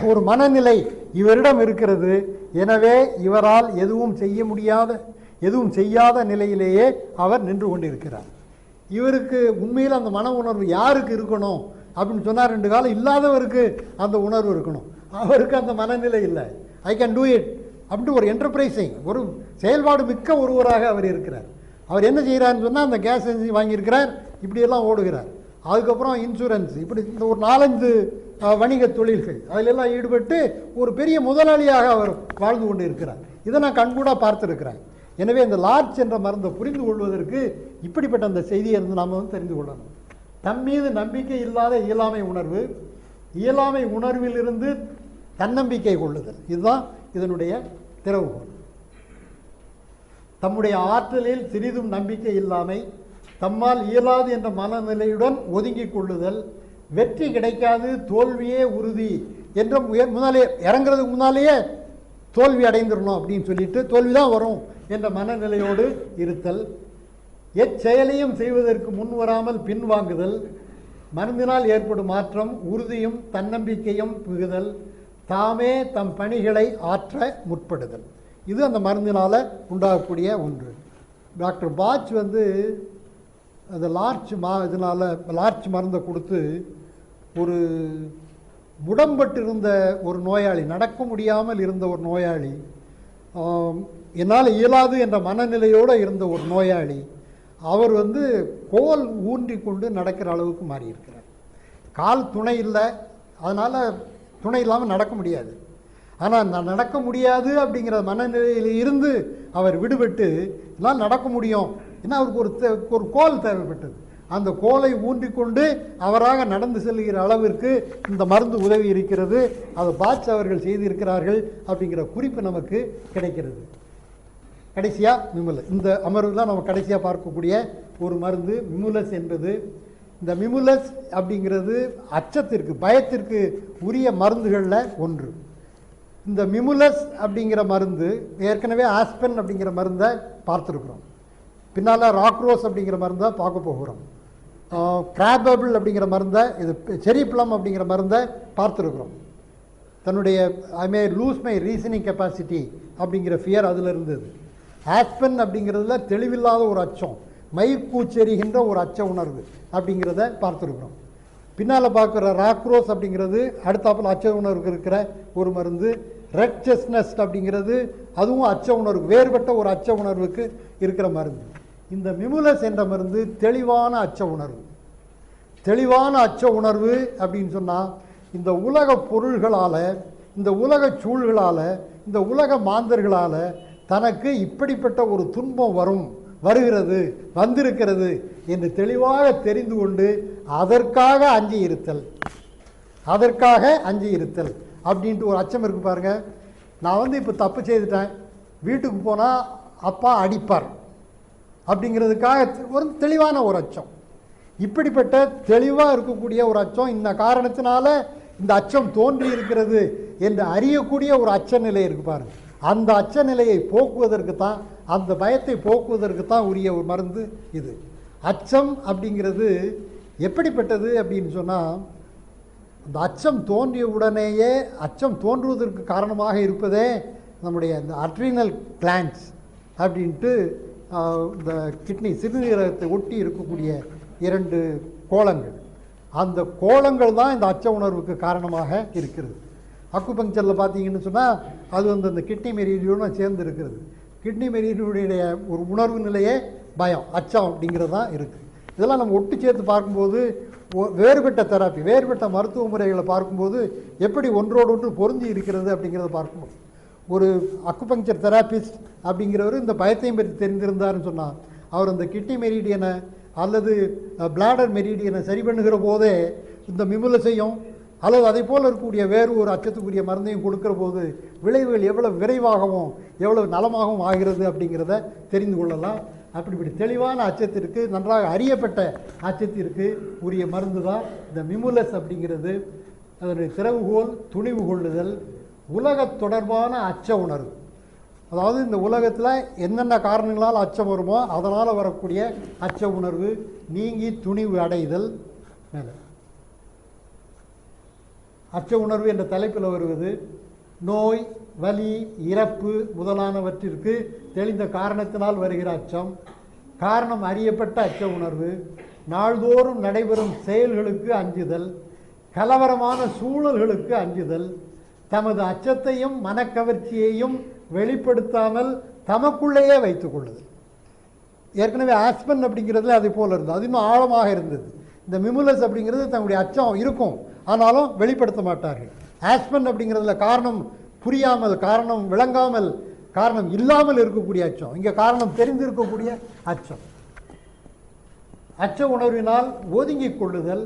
ஒரு மனநிலை இவரிடம் இருக்கிறது. எனவே இவரால் எதுவும் செய்யாத நிலையிலேயே அவர் நின்று கொண்டிருக்கிறார். இவருக்கு உண்மையில் அந்த மன உணர்வு யாருக்கு இருக்கணும் அப்படின்னு சொன்னால், 2 காலம் இல்லாதவருக்கு அந்த உணர்வு இருக்கணும். அவருக்கு அந்த மனநிலை இல்லை. ஐ கேன் டூ இட் அப்படின்ட்டு ஒரு என்டர்பிரைசிங், ஒரு செயல்பாடு மிக்க ஒருவராக அவர் இருக்கிறார். அவர் என்ன செய்கிறாருன்னு சொன்னால், அந்த கேஸ் ஏஜென்சி வாங்கியிருக்கிறார், இப்படியெல்லாம் ஓடுகிறார். அதுக்கப்புறம் இன்சூரன்ஸ், இப்படி இந்த ஒரு 4-5 வணிக தொழில்கள் அதிலெல்லாம் ஈடுபட்டு ஒரு பெரிய முதலாளியாக அவர் வாழ்ந்து கொண்டு இருக்கிறார். இதை நான் கண்கூடாக பார்த்துருக்கிறேன். எனவே இந்த லார்ச் என்ற மருந்தை புரிந்து கொள்வதற்கு இப்படிப்பட்ட அந்த செய்தியை இருந்து நாம் தெரிந்து கொள்ளணும். தன் மீது நம்பிக்கை இல்லாத இயலாமை உணர்வு, இயலாமை உணர்விலிருந்து தன்னம்பிக்கை கொள்ளுதல், இதுதான் இதனுடைய திறவுகோல். தம்முடைய ஆற்றலில் சிறிதும் நம்பிக்கை இல்லாமை, தம்மால் இயலாது என்ற மனநிலையுடன் ஒதுங்கிக் கொள்ளுதல், வெற்றி கிடைக்காது, தோல்வியே உறுதி என்ற முன்னாலே இறங்குறதுக்கு முன்னாலேயே தோல்வி அடைந்துடணும் அப்படின்னு சொல்லிட்டு தோல்விதான் வரும் என்ற மனநிலையோடு இருத்தல், எச்செயலையும் செய்வதற்கு முன் வராமல் பின்வாங்குதல், மனதினால் ஏற்படும் மாற்றம், உறுதியும் தன்னம்பிக்கையும் மிகுதல், தாமே தம் பணிகளை ஆற்ற முற்படுதல், இது அந்த மருந்தினால் உண்டாகக்கூடிய ஒன்று. டாக்டர் பாச் அந்த லார்ச் மருந்தை கொடுத்து ஒரு உடம்பட்டிருந்த ஒரு நோயாளி, நடக்க முடியாமல் இருந்த ஒரு நோயாளி, என்னால் இயலாது என்ற மனநிலையோடு இருந்த ஒரு நோயாளி, அவர் கோல் ஊன்றி கொண்டு நடக்கிற அளவுக்கு மாறியிருக்கிறார். கால் துணை இல்லை, அதனால் துணை இல்லாமல் நடக்க முடியாது. ஆனால் நான் நடக்க முடியாது அப்படிங்கிற மனநிலையில் இருந்து அவர் விடுபட்டு என்னால் நடக்க முடியும், ஏன்னா அவருக்கு ஒரு கோல் தேவைப்பட்டது. அந்த கோலை ஊன்றிக்கொண்டு அவராக நடந்து செல்கிற அளவிற்கு இந்த மருந்து உதவி இருக்கிறது. அதை பாச் அவர்கள் செய்திருக்கிறார்கள் அப்படிங்கிற குறிப்பு நமக்கு கிடைக்கிறது. கடைசியாக மிமுலஸ், இந்த அமர்வு தான் நம்ம கடைசியாக பார்க்கக்கூடிய ஒரு மருந்து மிமுலஸ் என்பது. இந்த மிமுலஸ் அப்படிங்கிறது அச்சத்திற்கு, பயத்திற்கு உரிய மருந்துகளில் ஒன்று. இந்த மிமுலஸ் அப்படிங்கிற மருந்து ஏற்கனவே ஆஸ்பென் அப்படிங்கிற மருந்தை பார்த்துருக்குறோம். பின்னால் ராக்ரோஸ் அப்படிங்கிற மருந்தை பார்க்க போகிறோம். கிராபபிள் அப்படிங்கிற மருந்தை, இது செரி பிளம் அப்படிங்கிற மருந்தை பார்த்துருக்குறோம். தன்னுடைய I may lose my reasoning capacity அப்படிங்கிற ஃபியர் அதில் இருந்தது. ஆஸ்பென் அப்படிங்கிறதுல தெளிவில்லாத ஒரு அச்சம், மயிர்கூச்செறிகின்ற ஒரு அச்ச உணர்வு அப்படிங்கிறத பார்த்துருக்குறோம். பின்னால் பார்க்குற ராக்ரோஸ் அப்படிங்கிறது அடுத்தாப்பில் அச்ச உணர்வுக்கு இருக்கிற ஒரு மருந்து. ரெட் செஸ்னஸ் அப்படிங்கிறது அதுவும் அச்ச உணர்வு, வேறுபட்ட ஒரு அச்ச உணர்வுக்கு இருக்கிற மருந்து. இந்த மிமுலஸ் என்ற மருந்து தெளிவான அச்ச உணர்வு. தெளிவான அச்ச உணர்வு அப்படின்னு சொன்னால், இந்த உலக பொருள்களால், இந்த உலக சூழல்களால், இந்த உலக மாந்தர்களால் தனக்கு இப்படிப்பட்ட ஒரு துன்பம் வருகிறது, வந்திருக்கிறது என்று தெளிவாக தெரிந்து கொண்டு அதற்காக அஞ்சி இருத்தல், அதற்காக அஞ்சி இருத்தல் அப்படின்ட்டு ஒரு அச்சம் இருக்கு பாருங்க. நான் இப்போ தப்பு செய்துட்டேன், வீட்டுக்கு போனால் அப்பா அடிப்பார் அப்படிங்கிறதுக்காக ஒரு தெளிவான ஒரு அச்சம். இப்படிப்பட்ட தெளிவாக இருக்கக்கூடிய ஒரு அச்சம், இந்த காரணத்தினால இந்த அச்சம் தோன்றி இருக்கிறது என்று அறியக்கூடிய ஒரு அச்ச நிலை இருக்கு பாருங்க. அந்த அச்ச நிலையை போக்குவதற்கு தான், அந்த பயத்தை போக்குவதற்கு தான் உரிய ஒரு மருந்து இது. அச்சம் அப்படிங்கிறது எப்படிப்பட்டது அப்படின்னு சொன்னால், அந்த அச்சம் தோன்றிய உடனேயே, அச்சம் தோன்றுவதற்கு காரணமாக இருப்பதே நம்முடைய இந்த அட்ரினல் கிளான்ஸ் அப்படின்ட்டு இந்த கிட்னி சிறுநீரகத்தை ஒட்டி இருக்கக்கூடிய 2 கோளங்கள். அந்த கோலங்கள் தான் இந்த அச்ச உணர்வுக்கு காரணமாக இருக்கிறது. அக்குபங்க்சரில் பார்த்தீங்கன்னு சொன்னால் அது வந்து அந்த கிட்னி மெரீடியோடு சேர்ந்து இருக்கிறது. கிட்னி மெரீடியோடைய ஒரு உணர்வு நிலையே பயம், அச்சம் அப்படிங்கிறது தான் இருக்குது. இதெல்லாம் நம்ம ஒட்டு சேர்த்து பார்க்கும்போது வேறுபட்ட தெராப்பி, வேறுபட்ட மருத்துவ முறைகளை பார்க்கும்போது எப்படி ஒன்றோடு ஒன்று பொருந்தி இருக்கிறது அப்படிங்கிறத பார்க்கும்போது, ஒரு அக்குபங்க்சர் தெராபிஸ்ட் அப்படிங்கிறவர் இந்த பயத்தையும் பற்றி தெரிந்திருந்தாருன்னு சொன்னால் அவர் அந்த கிட்னி மெரீடியனை அல்லது பிளாடர் மெரீடியனை சரி பண்ணுகிற போதே இந்த மிமுலஸையும் அல்லது அதை போல் இருக்கக்கூடிய வேறு ஒரு அச்சத்துக்குரிய மருந்தையும் கொடுக்குற போது விளைவுகள் எவ்வளவு விரைவாகவும் எவ்வளவு நலமாகவும் ஆகிறது அப்படிங்கிறத தெரிந்து கொள்ளலாம். அப்படிப்படி தெளிவான அச்சத்திற்கு, நன்றாக அறியப்பட்ட அச்சத்திற்கு உரிய மருந்து தான் இந்த மிமுலஸ் அப்படிங்கிறது. அதனுடைய திறவுகோல் துணிவு கொள்ளுதல், உலக தொடர்பான அச்ச உணர்வு. அதாவது இந்த உலகத்தில் என்னென்ன காரணங்களால் அச்சம் வருமோ அதனால் வரக்கூடிய அச்ச உணர்வு நீங்கி துணிவு அடைதல். மேலே அச்ச உணர்வு என்ற தலைப்பில் வருவது நோய், வலி, இறப்பு முதலானவற்றிற்கு தெளிந்த காரணத்தினால் வருகிற அச்சம், காரணம் அறியப்பட்ட அச்ச உணர்வு, நாள்தோறும் நடைபெறும் செயல்களுக்கு அஞ்சுதல், கலவரமான சூழல்களுக்கு அஞ்சுதல், தமது அச்சத்தையும் மனக்கவர்ச்சியையும் வெளிப்படுத்தாமல் தமக்குள்ளேயே வைத்துக் கொள்ளுதல். ஏற்கனவே ஆஸ்பன் அப்படிங்கிறதுல அது போல் இருந்தது, அது இன்னும் ஆழமாக இருந்தது. இந்த மிமுலஸ் அப்படிங்கிறது தங்களுடைய அச்சம் இருக்கும், ஆனாலும் வெளிப்படுத்த மாட்டார்கள். ஆஸ்பன் அப்படிங்கிறதுல காரணம் புரியாமல், காரணம் விளங்காமல், காரணம் இல்லாமல் இருக்கக்கூடிய அச்சம். இங்கே காரணம் தெரிந்திருக்கக்கூடிய அச்சம். அச்ச உணர்வினால் ஒதுங்கிக் கொள்ளுதல்,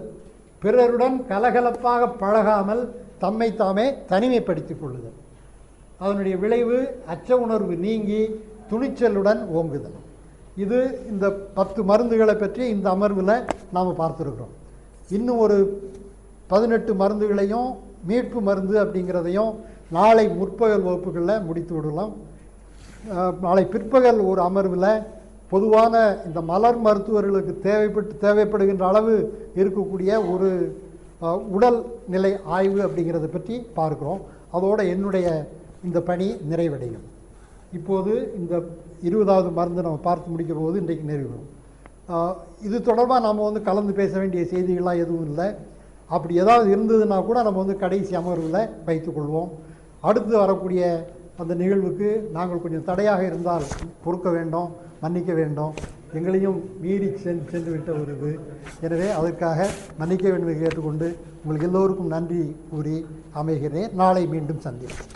பிறருடன் கலகலப்பாக பழகாமல் தம்மை தாமே தனிமைப்படுத்திக் கொள்ளுதல். அதனுடைய விளைவு அச்ச உணர்வு நீங்கி துணிச்சலுடன் ஓங்குதல். இது இந்த 10 மருந்துகளை பற்றி இந்த அமர்வில் நாம் பார்த்துருக்கிறோம். இன்னும் ஒரு 18 மருந்துகளையும் மீட்பு மருந்து அப்படிங்கிறதையும் நாளை முற்பகல் வகுப்புகளில் முடித்து விடலாம். நாளை பிற்பகல் ஒரு அமர்வில் பொதுவான இந்த மலர் மருத்துவர்களுக்கு தேவைப்படுகின்ற அளவு இருக்கக்கூடிய ஒரு உடல் நிலை ஆய்வு அப்படிங்கிறத பற்றி பார்க்குறோம். அதோடு என்னுடைய இந்த பணி நிறைவடையும். இப்போது இந்த 20வது மருந்து நம்ம பார்த்து முடிக்கிற போது இன்றைக்கு நிறைவேறும். இது தொடர்பாக நாம் வந்து கலந்து பேச வேண்டிய செய்திகள்லாம் எதுவும் இல்லை. அப்படி ஏதாவது இருந்ததுன்னா கூட நம்ம வந்து கடைசி அமர்வில் வைத்துக்கொள்வோம். அடுத்து வரக்கூடிய அந்த நிகழ்வுக்கு நாங்கள் கொஞ்சம் தடையாக இருந்தால் பொறுக்க வேண்டும், மன்னிக்க வேண்டும். எங்களையும் மீறி சென்று விட்ட ஒரு இது. எனவே அதற்காக மன்னிக்க வேண்டும் கேட்டுக்கொண்டு உங்களுக்கு எல்லோருக்கும் நன்றி கூறி அமைகிறேன். நாளை மீண்டும் சந்திப்போம்.